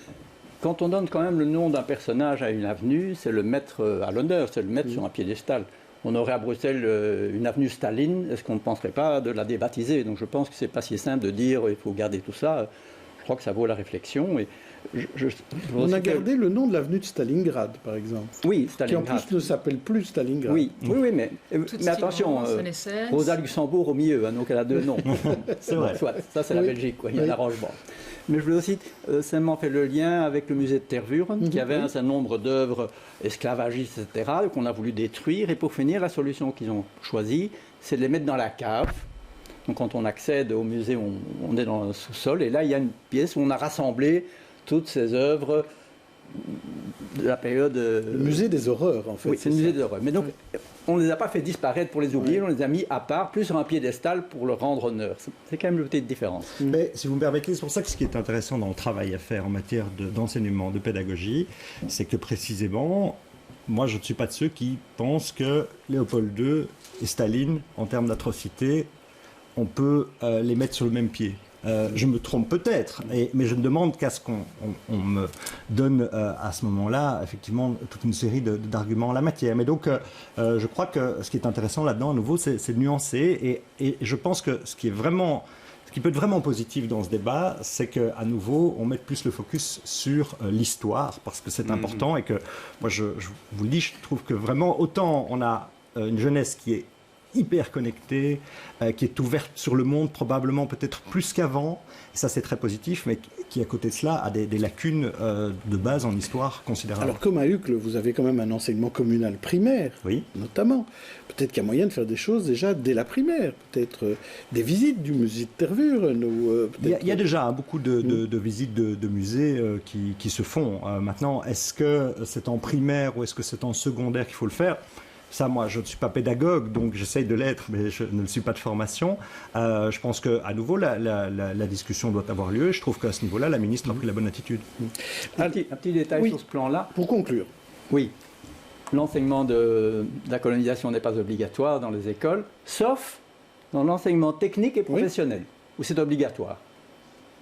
Quand on donne quand même le nom d'un personnage à une avenue, c'est le mettre à l'honneur, c'est le mettre sur un piédestal. On aurait à Bruxelles une avenue Staline, est-ce qu'on ne penserait pas de la débaptiser? Donc je pense que c'est pas si simple de dire il faut garder tout ça. Je crois que ça vaut la réflexion. Et on a gardé le nom de l'avenue de Stalingrad, par exemple. Oui, Stalingrad. Qui en plus ne s'appelle plus Stalingrad. Oui, mais attention, Rosa Luxembourg au milieu, donc elle a deux noms. C'est vrai. Ça, c'est la Belgique, il y a un arrangement. Mais je voulais aussi simplement faire le lien avec le musée de Tervuren, qui avait un certain nombre d'œuvres esclavagistes, etc., qu'on a voulu détruire. Et pour finir, la solution qu'ils ont choisie, c'est de les mettre dans la cave. Donc quand on accède au musée, on est dans le sous-sol, et là, il y a une pièce où on a rassemblé toutes ces œuvres de la période... Le musée des horreurs, en fait. Oui, c'est le musée des horreurs. Mais donc, on ne les a pas fait disparaître pour les oublier, on les a mis à part, plus sur un piédestal pour leur rendre honneur. C'est quand même une petite différence. Mais si vous me permettez, c'est pour ça que ce qui est intéressant dans le travail à faire en matière d'enseignement, de pédagogie, c'est que précisément, moi je ne suis pas de ceux qui pensent que Léopold II et Staline, en termes d'atrocité, on peut les mettre sur le même pied. Je me trompe peut-être, mais je ne demande qu'à ce qu'on me donne à ce moment-là, effectivement, toute une série d'arguments en la matière. Mais donc, je crois que ce qui est intéressant là-dedans, à nouveau, c'est de nuancer. Et je pense que ce qui peut être vraiment positif dans ce débat, c'est qu'à nouveau, on mette plus le focus sur l'histoire, parce que c'est important. Et que, moi, je vous le dis, je trouve que vraiment, autant on a une jeunesse qui est hyper connectée, qui est ouverte sur le monde probablement peut-être plus qu'avant. Ça, c'est très positif, mais qui, à côté de cela, a des lacunes de base en histoire considérables. Alors, comme à Uccle, vous avez quand même un enseignement communal primaire, notamment. Peut-être qu'il y a moyen de faire des choses déjà dès la primaire. Peut-être des visites du musée de Tervuren. Il y a déjà beaucoup de visites de musées qui se font. Maintenant, est-ce que c'est en primaire ou est-ce que c'est en secondaire qu'il faut le faire ? Ça, moi, je ne suis pas pédagogue, donc j'essaye de l'être, mais je ne le suis pas de formation. Je pense qu'à nouveau, la discussion doit avoir lieu. Je trouve qu'à ce niveau-là, la ministre a pris la bonne attitude. Un petit détail sur ce plan-là. Pour conclure. Oui. L'enseignement de la colonisation n'est pas obligatoire dans les écoles, sauf dans l'enseignement technique et professionnel, où c'est obligatoire.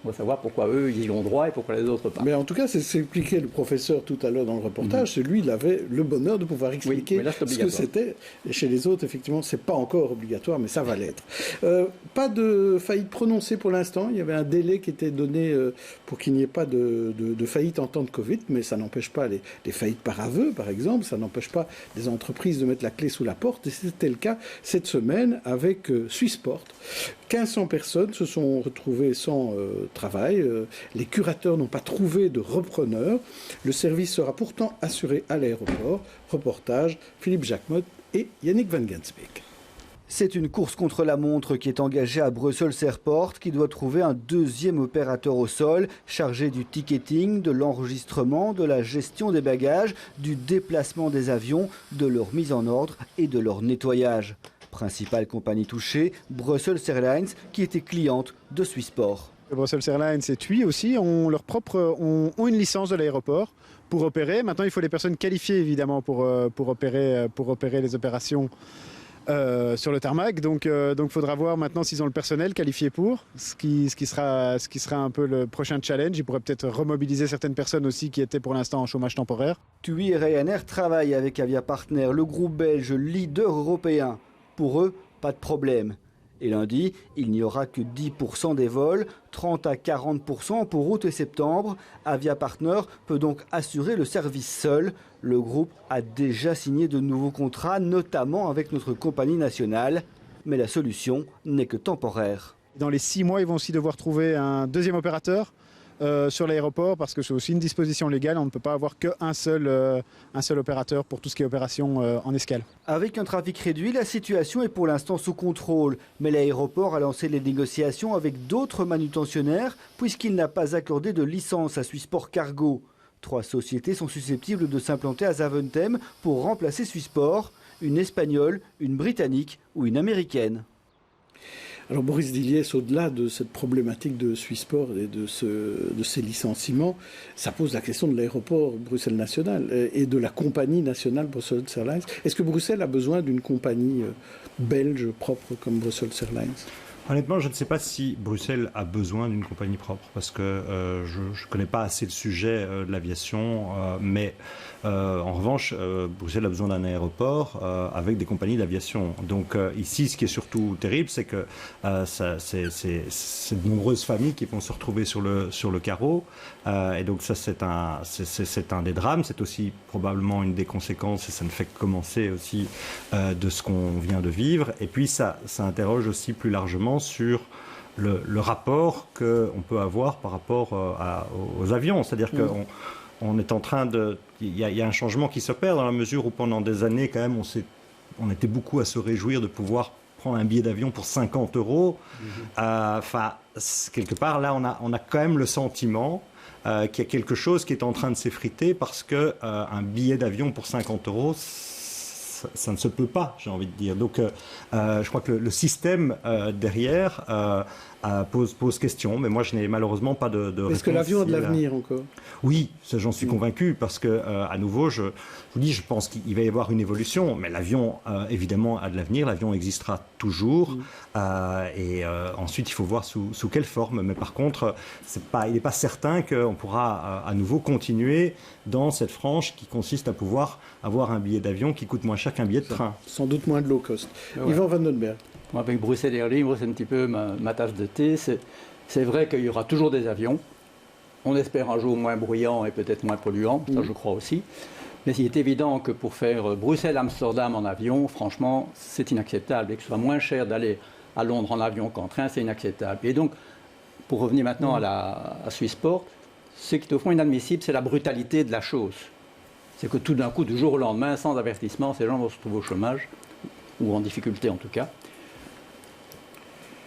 On va savoir pourquoi eux, ils y ont droit et pourquoi les autres pas. Mais en tout cas, c'est ce qu'expliquait le professeur tout à l'heure dans le reportage. C'est lui, il avait le bonheur de pouvoir expliquer ce que c'était. Et chez les autres, effectivement, c'est pas encore obligatoire, mais ça va l'être. Pas de faillite prononcée pour l'instant. Il y avait un délai qui était donné pour qu'il n'y ait pas de faillite en temps de Covid, mais ça n'empêche pas les faillites par aveu, par exemple. Ça n'empêche pas des entreprises de mettre la clé sous la porte. Et c'était le cas cette semaine avec Swissport. 1500 personnes se sont retrouvées sans travail. Les curateurs n'ont pas trouvé de repreneur. Le service sera pourtant assuré à l'aéroport. Reportage, Philippe Jacquemot et Yannick Van Gansbeek. C'est une course contre la montre qui est engagée à Brussels Airport qui doit trouver un deuxième opérateur au sol chargé du ticketing, de l'enregistrement, de la gestion des bagages, du déplacement des avions, de leur mise en ordre et de leur nettoyage. Principale compagnie touchée, Brussels Airlines qui était cliente de Swissport. Brussels Airlines et TUI aussi ont une licence de l'aéroport pour opérer. Maintenant, il faut des personnes qualifiées évidemment pour opérer les opérations sur le tarmac. Donc, il faudra voir maintenant s'ils ont le personnel qualifié pour, ce qui sera un peu le prochain challenge. Ils pourraient peut-être remobiliser certaines personnes aussi qui étaient pour l'instant en chômage temporaire. TUI et Ryanair travaillent avec Avia Partners, le groupe belge leader européen. Pour eux, pas de problème. Et lundi, il n'y aura que 10% des vols, 30 à 40% pour août et septembre. Avia Partners peut donc assurer le service seul. Le groupe a déjà signé de nouveaux contrats, notamment avec notre compagnie nationale. Mais la solution n'est que temporaire. Dans les 6 mois, ils vont aussi devoir trouver un deuxième opérateur sur l'aéroport parce que c'est aussi une disposition légale. On ne peut pas avoir qu'un seul opérateur pour tout ce qui est opération en escale. Avec un trafic réduit, la situation est pour l'instant sous contrôle. Mais l'aéroport a lancé les négociations avec d'autres manutentionnaires puisqu'il n'a pas accordé de licence à Swissport Cargo. 3 sociétés sont susceptibles de s'implanter à Zaventem pour remplacer Swissport, une espagnole, une britannique ou une américaine. Alors Boris Diliès, au-delà de cette problématique de Swissport et de ces licenciements, ça pose la question de l'aéroport Bruxelles National et de la compagnie nationale Brussels Airlines. Est-ce que Bruxelles a besoin d'une compagnie belge propre comme Brussels Airlines ? Honnêtement, je ne sais pas si Bruxelles a besoin d'une compagnie propre parce que je ne connais pas assez le sujet de l'aviation, mais en revanche, Bruxelles a besoin d'un aéroport avec des compagnies d'aviation. Donc ici, ce qui est surtout terrible, c'est que c'est de nombreuses familles qui vont se retrouver sur le carreau. Et donc ça, c'est un des drames. C'est aussi probablement une des conséquences, et ça ne fait que commencer aussi de ce qu'on vient de vivre. Et puis ça interroge aussi plus largement sur le rapport qu'on peut avoir par rapport aux avions. C'est-à-dire qu'on est en train de... Il y a un changement qui s'opère dans la mesure où pendant des années, quand même, on était beaucoup à se réjouir de pouvoir prendre un billet d'avion pour 50 €. Enfin, quelque part, là, on a quand même le sentiment qu'il y a quelque chose qui est en train de s'effriter parce qu'un billet d'avion pour 50 €, ça ne se peut pas, j'ai envie de dire. Donc, je crois que le système derrière pose question, mais moi, je n'ai malheureusement pas de réponse. Est-ce que l'avion a de l'avenir encore ? Oui, ça, j'en suis convaincu, parce que, à nouveau, je vous dis, je pense qu'il va y avoir une évolution, mais l'avion, évidemment, a de l'avenir, l'avion existera toujours, et ensuite, il faut voir sous quelle forme. Mais par contre, il n'est pas certain qu'on pourra à nouveau continuer dans cette frange qui consiste à pouvoir avoir un billet d'avion qui coûte moins cher qu'un billet de train. Sans doute moins de low cost. Ouais. Yvan Van Den Berg. Avec Bruxelles Airlines, c'est un petit peu ma tasse de thé. C'est vrai qu'il y aura toujours des avions. On espère un jour moins bruyants et peut-être moins polluants, ça je crois aussi. Mais il est évident que pour faire Bruxelles-Amsterdam en avion, franchement, c'est inacceptable. Et que ce soit moins cher d'aller à Londres en avion qu'en train, c'est inacceptable. Et donc, pour revenir maintenant à Swissport, ce qui est au fond inadmissible, c'est la brutalité de la chose. C'est que tout d'un coup, du jour au lendemain, sans avertissement, ces gens vont se retrouver au chômage, ou en difficulté en tout cas.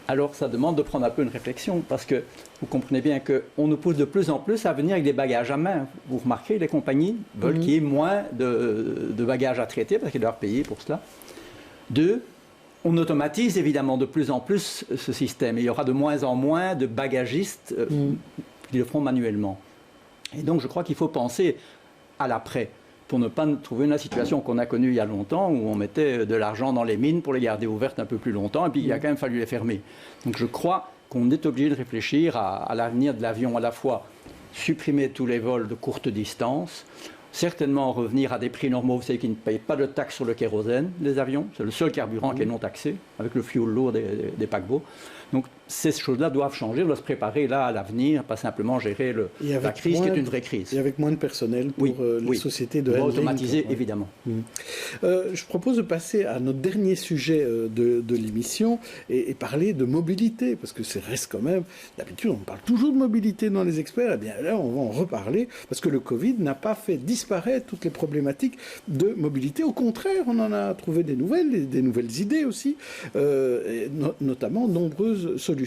Alors ça demande de prendre un peu une réflexion, parce que vous comprenez bien qu'on nous pousse de plus en plus à venir avec des bagages à main. Vous remarquez, les compagnies veulent qu'il y ait moins de bagages à traiter, parce qu'ils doivent payer pour cela. 2, on automatise évidemment de plus en plus ce système. Et il y aura de moins en moins de bagagistes qui le feront manuellement. Et donc je crois qu'il faut penser à l'après, pour ne pas trouver la situation qu'on a connue il y a longtemps, où on mettait de l'argent dans les mines pour les garder ouvertes un peu plus longtemps, et puis il a quand même fallu les fermer. Donc je crois qu'on est obligé de réfléchir à l'avenir de l'avion, à la fois supprimer tous les vols de courte distance, certainement revenir à des prix normaux, vous savez qu'ils ne payent pas de taxes sur le kérosène, les avions, c'est le seul carburant qui est non taxé, avec le fuel lourd des paquebots. Donc ces choses-là doivent changer, on doit se préparer là à l'avenir, pas simplement gérer la crise qui est une vraie crise. Et avec moins de personnel pour les sociétés de handling. Automatiser, évidemment. Je propose de passer à notre dernier sujet de l'émission et parler de mobilité, parce que ça reste quand même, d'habitude on parle toujours de mobilité dans les experts, et bien là on va en reparler, parce que le Covid n'a pas fait disparaître toutes les problématiques de mobilité, au contraire on en a trouvé des nouvelles idées aussi, notamment nombreuses solutions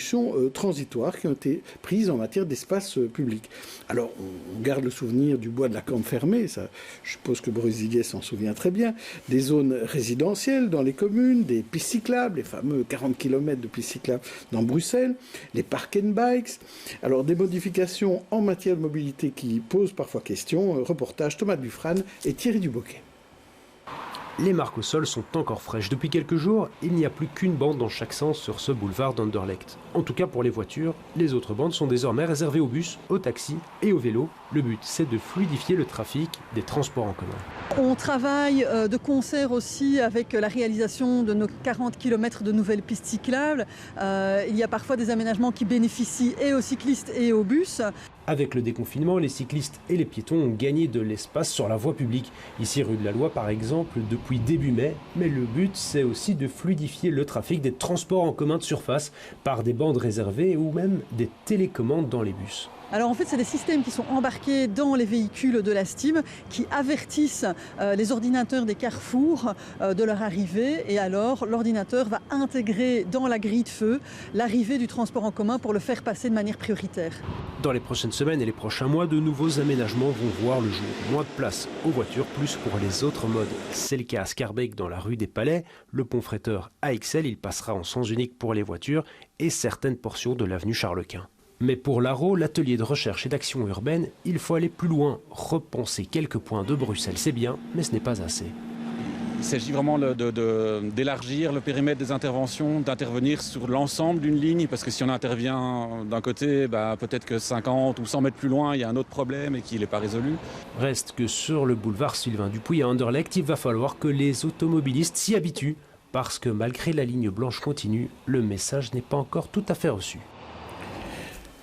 transitoires qui ont été prises en matière d'espace public. Alors, on garde le souvenir du bois de la Campe fermée, ça, je suppose que Brusilier s'en souvient très bien, des zones résidentielles dans les communes, des pistes cyclables, les fameux 40 km de pistes cyclables dans Bruxelles, les park and bikes. Alors, des modifications en matière de mobilité qui posent parfois question. Reportage Thomas Dufrane et Thierry Duboquet. Les marques au sol sont encore fraîches. Depuis quelques jours, il n'y a plus qu'une bande dans chaque sens sur ce boulevard d'Anderlecht. En tout cas pour les voitures, les autres bandes sont désormais réservées aux bus, aux taxis et aux vélos. Le but, c'est de fluidifier le trafic des transports en commun. On travaille de concert aussi avec la réalisation de nos 40 km de nouvelles pistes cyclables. Il y a parfois des aménagements qui bénéficient et aux cyclistes et aux bus. Avec le déconfinement, les cyclistes et les piétons ont gagné de l'espace sur la voie publique. Ici, rue de la Loi, par exemple, depuis début mai. Mais le but, c'est aussi de fluidifier le trafic des transports en commun de surface par des bandes réservées ou même des télécommandes dans les bus. Alors en fait, c'est des systèmes qui sont embarqués dans les véhicules de la STIM qui avertissent les ordinateurs des carrefours de leur arrivée, et alors l'ordinateur va intégrer dans la grille de feu l'arrivée du transport en commun pour le faire passer de manière prioritaire. Dans les prochaines semaines et les prochains mois, de nouveaux aménagements vont voir le jour. Moins de place aux voitures, plus pour les autres modes. C'est le cas à Schaerbeek dans la rue des Palais. Le pont Freiteur à Ixelles, il passera en sens unique pour les voitures et certaines portions de l'avenue Charles-Quint. Mais pour l'ARO, l'atelier de recherche et d'action urbaine, il faut aller plus loin, repenser quelques points de Bruxelles. C'est bien, mais ce n'est pas assez. Il s'agit vraiment d'élargir le périmètre des interventions, d'intervenir sur l'ensemble d'une ligne, parce que si on intervient d'un côté, peut-être que 50 ou 100 mètres plus loin, il y a un autre problème et qu'il n'est pas résolu. Reste que sur le boulevard Sylvain Dupuy à Anderlecht, il va falloir que les automobilistes s'y habituent, parce que malgré la ligne blanche continue, le message n'est pas encore tout à fait reçu.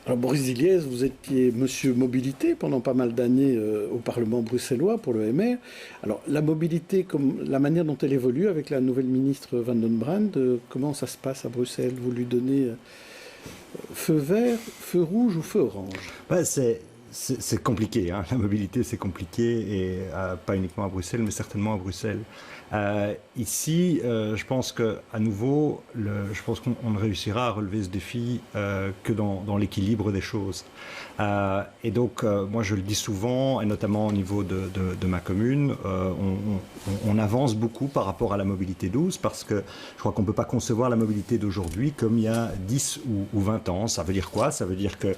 Alors Boris Diliès, vous étiez monsieur mobilité pendant pas mal d'années au Parlement bruxellois pour le MR. Alors la mobilité, comme la manière dont elle évolue avec la nouvelle ministre Van den Brand, comment ça se passe à Bruxelles? Vous lui donnez feu vert, feu rouge ou feu orange? C'est compliqué, hein. La mobilité c'est compliqué, et pas uniquement à Bruxelles, mais certainement à Bruxelles. Ici, je pense qu'à nouveau, je pense qu'on ne réussira à relever ce défi que dans l'équilibre des choses. Et donc, moi je le dis souvent, et notamment au niveau de ma commune, on avance beaucoup par rapport à la mobilité douce, parce que je crois qu'on ne peut pas concevoir la mobilité d'aujourd'hui comme il y a 10 ou 20 ans. Ça veut dire quoi? Ça veut dire que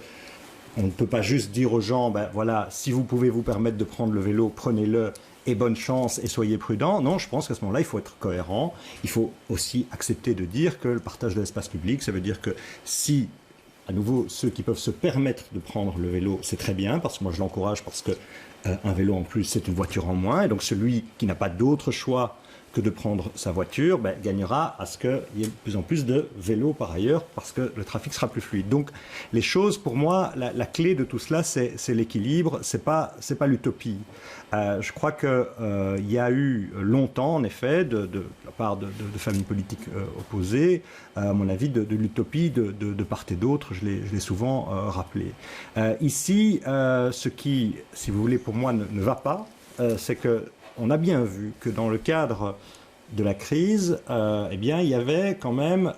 on ne peut pas juste dire aux gens, voilà, si vous pouvez vous permettre de prendre le vélo, prenez-le, et bonne chance, et soyez prudents. Non, je pense qu'à ce moment-là, il faut être cohérent. Il faut aussi accepter de dire que le partage de l'espace public, ça veut dire que si, à nouveau, ceux qui peuvent se permettre de prendre le vélo, c'est très bien, parce que moi je l'encourage, parce que un vélo en plus, c'est une voiture en moins. Et donc celui qui n'a pas d'autre choix que de prendre sa voiture, gagnera à ce qu'il y ait de plus en plus de vélos par ailleurs, parce que le trafic sera plus fluide. Donc les choses, pour moi, la clé de tout cela, c'est l'équilibre, c'est pas l'utopie. Je crois qu'il y a eu longtemps, en effet, de la part de familles politiques opposées, à mon avis, de l'utopie de part et d'autre, je l'ai souvent rappelé. Ici, ce qui, si vous voulez, pour moi, ne va pas, c'est que on a bien vu que dans le cadre de la crise, il y avait quand même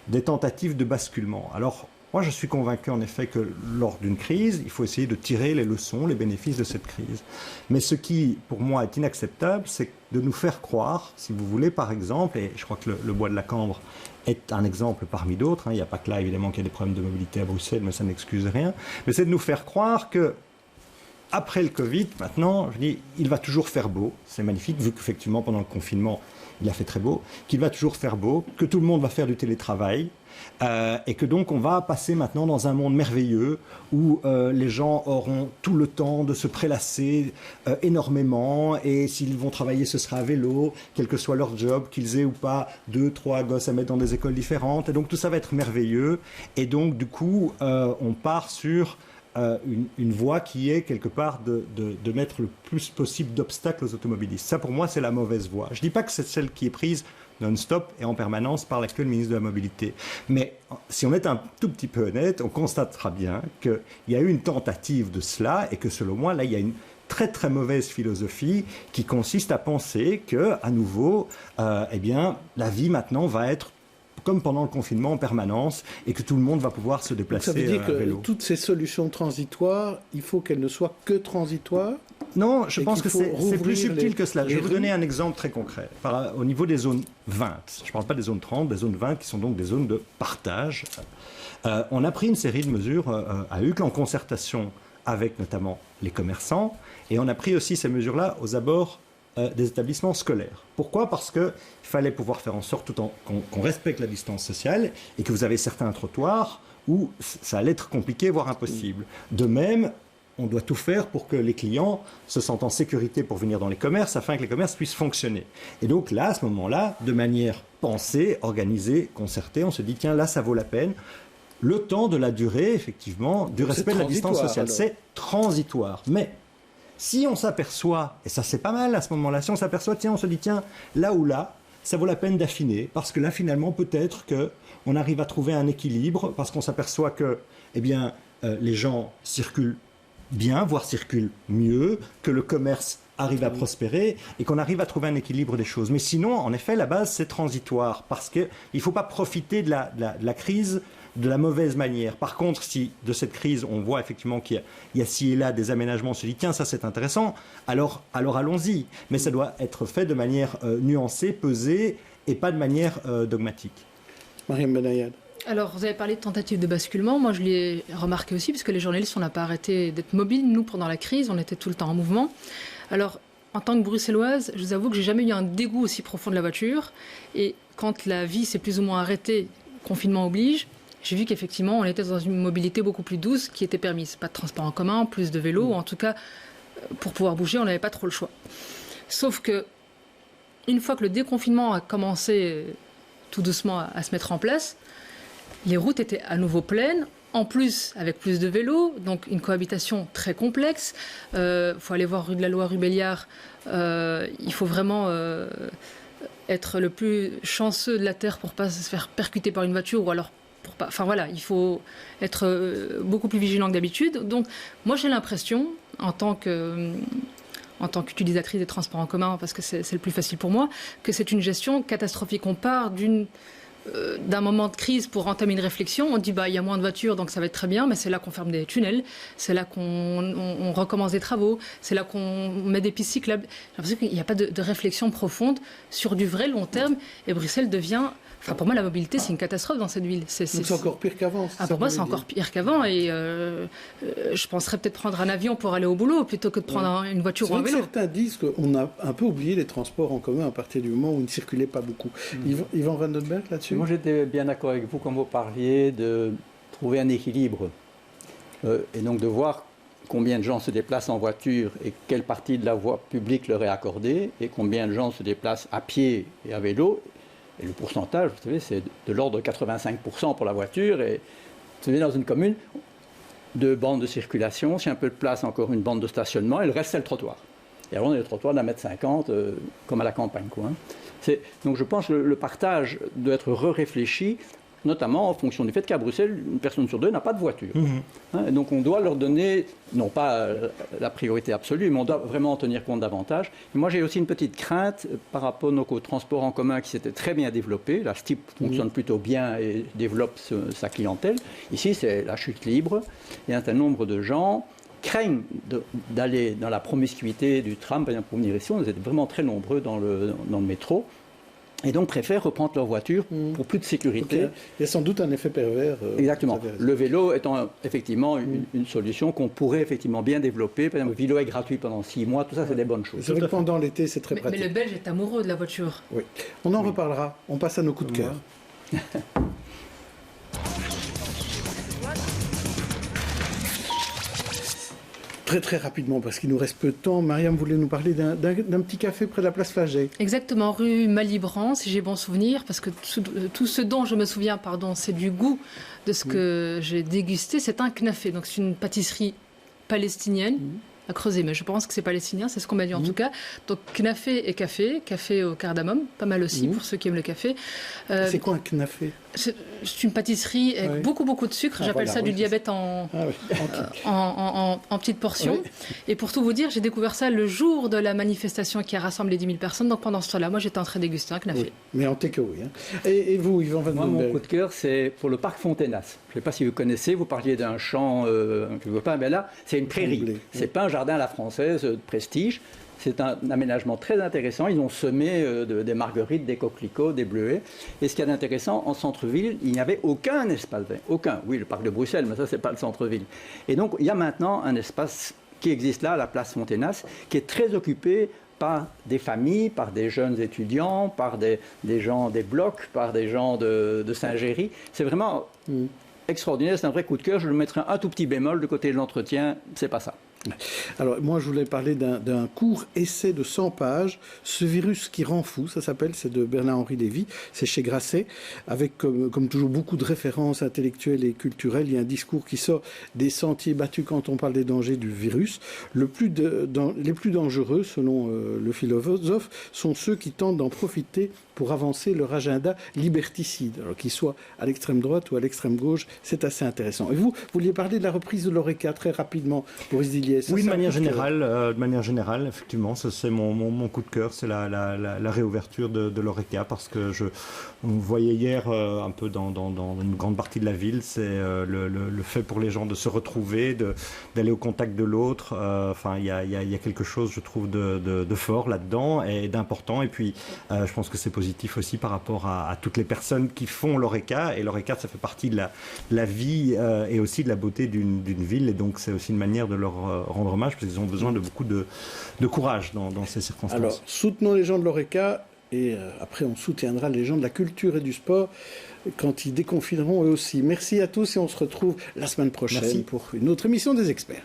des tentatives de basculement. Alors, moi, je suis convaincu, en effet, que lors d'une crise, il faut essayer de tirer les leçons, les bénéfices de cette crise. Mais ce qui, pour moi, est inacceptable, c'est de nous faire croire, si vous voulez, par exemple, et je crois que le bois de la Cambre est un exemple parmi d'autres, il n'y a pas que là, évidemment, qu'il y a des problèmes de mobilité à Bruxelles, mais ça n'excuse rien, mais c'est de nous faire croire que après le Covid, maintenant, je dis, il va toujours faire beau. C'est magnifique, vu qu'effectivement, pendant le confinement, il a fait très beau. Qu'il va toujours faire beau, que tout le monde va faire du télétravail. Et que donc, on va passer maintenant dans un monde merveilleux où les gens auront tout le temps de se prélasser énormément. Et s'ils vont travailler, ce sera à vélo, quel que soit leur job, qu'ils aient ou pas 2, 3 gosses à mettre dans des écoles différentes. Et donc, tout ça va être merveilleux. Et donc, du coup, on part sur une voie qui est quelque part de mettre le plus possible d'obstacles aux automobilistes. Ça, pour moi, c'est la mauvaise voie. Je ne dis pas que c'est celle qui est prise non-stop et en permanence par l'actuel ministre de la Mobilité. Mais si on est un tout petit peu honnête, on constatera bien qu'il y a eu une tentative de cela et que, selon moi, là, il y a une très très mauvaise philosophie qui consiste à penser que, à nouveau, la vie maintenant va être comme pendant le confinement en permanence, et que tout le monde va pouvoir se déplacer à vélo. Ça veut dire que toutes ces solutions transitoires, il faut qu'elles ne soient que transitoires? Non, je pense que c'est plus subtil que cela. Je vais vous donner un exemple très concret. Au niveau des zones 20, je ne parle pas des zones 30, des zones 20 qui sont donc des zones de partage. On a pris une série de mesures à Uccle en concertation avec notamment les commerçants, et on a pris aussi ces mesures-là aux abords des établissements scolaires. Pourquoi? Parce qu'il fallait pouvoir faire en sorte qu'on respecte la distance sociale et que vous avez certains trottoirs où ça allait être compliqué, voire impossible. De même, on doit tout faire pour que les clients se sentent en sécurité pour venir dans les commerces afin que les commerces puissent fonctionner. Et donc là, à ce moment-là, de manière pensée, organisée, concertée, on se dit tiens, là, ça vaut la peine. Le temps de la durée, effectivement, du respect de la distance sociale, c'est transitoire. Mais si on s'aperçoit, et ça c'est pas mal à ce moment-là, si on s'aperçoit, tiens, on se dit, tiens, là ou là, ça vaut la peine d'affiner, parce que là, finalement, peut-être qu'on arrive à trouver un équilibre, parce qu'on s'aperçoit que, les gens circulent bien, voire circulent mieux, que le commerce arrive à prospérer, et qu'on arrive à trouver un équilibre des choses. Mais sinon, en effet, la base, c'est transitoire, parce qu'il ne faut pas profiter de la crise de la mauvaise manière. Par contre, si de cette crise, on voit effectivement qu'il y a ci et là des aménagements, on se dit tiens, ça c'est intéressant, alors allons-y. Mais ça doit être fait de manière nuancée, pesée, et pas de manière dogmatique. Mariam Benayad. Alors, vous avez parlé de tentative de basculement. Moi, je l'ai remarqué aussi, puisque les journalistes, on n'a pas arrêté d'être mobiles. Nous, pendant la crise, on était tout le temps en mouvement. Alors, en tant que bruxelloise, je vous avoue que j'ai jamais eu un dégoût aussi profond de la voiture. Et quand la vie s'est plus ou moins arrêtée, confinement oblige, j'ai vu qu'effectivement, on était dans une mobilité beaucoup plus douce qui était permise. Pas de transport en commun, plus de vélos, ou en tout cas, pour pouvoir bouger, on n'avait pas trop le choix. Sauf que, une fois que le déconfinement a commencé tout doucement à se mettre en place, les routes étaient à nouveau pleines, en plus avec plus de vélos, donc une cohabitation très complexe. Faut aller voir rue de la Loi, rue Béliard. Il faut vraiment être le plus chanceux de la Terre pour ne pas se faire percuter par une voiture, ou alors il faut être beaucoup plus vigilant que d'habitude. Donc, moi, j'ai l'impression, en tant qu'utilisatrice des transports en commun, parce que c'est le plus facile pour moi, que c'est une gestion catastrophique. On part d'un moment de crise pour entamer une réflexion. On dit il y a moins de voitures, donc ça va être très bien, mais c'est là qu'on ferme des tunnels, c'est là qu'on recommence des travaux, c'est là qu'on met des pistes cyclables. J'ai l'impression qu'il n'y a pas de réflexion profonde sur du vrai long terme, et Bruxelles devient... pour moi, la mobilité, c'est une catastrophe dans cette ville. C'est encore pire qu'avant. Pour moi, c'est encore pire qu'avant. Et je penserais peut-être prendre un avion pour aller au boulot plutôt que de prendre une voiture ou un vélo. Certains disent qu'on a un peu oublié les transports en commun à partir du moment où ils ne circulaient pas beaucoup. Yvan Vandenberg, là-dessus? Moi, j'étais bien d'accord avec vous quand vous parliez de trouver un équilibre. Et donc de voir combien de gens se déplacent en voiture et quelle partie de la voie publique leur est accordée, et combien de gens se déplacent à pied et à vélo. Et le pourcentage, vous savez, c'est de l'ordre de 85% pour la voiture. Et vous savez, dans une commune, 2 bandes de circulation, si un peu de place, encore une bande de stationnement, et le reste, c'est le trottoir. Et alors, on a des trottoirs d'1,50 m, comme à la campagne, quoi. Donc, je pense que le partage doit être réfléchi, notamment en fonction du fait qu'à Bruxelles, une personne sur 2 n'a pas de voiture. Donc on doit leur donner, non pas la priorité absolue, mais on doit vraiment en tenir compte davantage. Et moi j'ai aussi une petite crainte par rapport au transport en commun qui s'était très bien développé. La STIP fonctionne plutôt bien et développe sa clientèle. Ici c'est la chute libre et un certain nombre de gens craignent d'aller dans la promiscuité du tram. Par exemple, pour venir ici, on était vraiment très nombreux dans le métro. Et donc préfèrent reprendre leur voiture pour plus de sécurité. Donc, il y a sans doute un effet pervers. Exactement. Le vélo étant effectivement une solution qu'on pourrait effectivement bien développer. Par exemple, le vélo est gratuit pendant 6 mois, tout ça c'est des bonnes choses. C'est vrai que pendant l'été c'est très pratique. Mais le Belge est amoureux de la voiture. Oui. On en reparlera. On passe à nos coups de cœur. Très rapidement, parce qu'il nous reste peu de temps, Mariam voulait nous parler d'un petit café près de la place Flagey. Exactement, rue Malibran, si j'ai bon souvenir, parce que tout ce dont je me souviens, c'est du goût de ce que j'ai dégusté. C'est un knafé, donc c'est une pâtisserie palestinienne. À creuser, mais je pense que c'est palestinien, c'est ce qu'on m'a dit en tout cas. Donc knafé et café au cardamome, pas mal aussi pour ceux qui aiment le café. C'est quoi un knafé? C'est une pâtisserie avec beaucoup de sucre. J'appelle ça du diabète en petites portions. Oui. Et pour tout vous dire, j'ai découvert ça le jour de la manifestation qui a rassemblé 10 000 personnes. Donc pendant ce temps-là, moi j'étais en train de déguster un knafé. Oui. Mais en takeaway. Et vous, Yvan Van den Berg? Moi, mon coup de cœur, c'est pour le parc Fontenas. Je ne sais pas si vous connaissez, vous parliez d'un champ, mais là, c'est une prairie. C'est pas un jardin à la française de prestige. C'est un aménagement très intéressant. Ils ont semé des marguerites, des coquelicots, des bleuets. Et ce qu'il y a d'intéressant, en centre-ville, il n'y avait aucun espace vert. Aucun. Oui, le parc de Bruxelles, mais ça, c'est pas le centre-ville. Et donc, il y a maintenant un espace qui existe là, à la place Fontenas, qui est très occupé par des familles, par des jeunes étudiants, par des gens des blocs, par des gens de Saint-Géry. C'est vraiment extraordinaire. C'est un vrai coup de cœur. Je le mettrai un tout petit bémol. Du côté de l'entretien, c'est pas ça. Alors, moi, je voulais parler d'un court essai de 100 pages, Ce virus qui rend fou, ça s'appelle, c'est de Bernard-Henri Lévy, c'est chez Grasset, avec, comme toujours, beaucoup de références intellectuelles et culturelles. Il y a un discours qui sort des sentiers battus quand on parle des dangers du virus. Les plus dangereux, selon le philosophe, sont ceux qui tentent d'en profiter pour avancer leur agenda liberticide, alors qu'il soit à l'extrême droite ou à l'extrême gauche. C'est assez intéressant. Et vous vouliez parler de la reprise de l'Oreca très rapidement, Boris Dillier. Oui, de manière générale, effectivement, c'est mon coup de cœur, c'est la réouverture de l'Oreca, parce que on voyait hier un peu dans une grande partie de la ville, c'est le fait pour les gens de se retrouver, d'aller au contact de l'autre. Enfin, il y a quelque chose, je trouve, de fort là-dedans et d'important. Et puis, je pense que c'est positif aussi par rapport à toutes les personnes qui font l'Oreca. Et l'Oreca, ça fait partie de la vie et aussi de la beauté d'une ville. Et donc, c'est aussi une manière de leur rendre hommage, parce qu'ils ont besoin de beaucoup de courage dans ces circonstances. Alors, soutenons les gens de l'Oreca, et après on soutiendra les gens de la culture et du sport quand ils déconfineront eux aussi. Merci à tous et on se retrouve la semaine prochaine pour une autre émission des experts.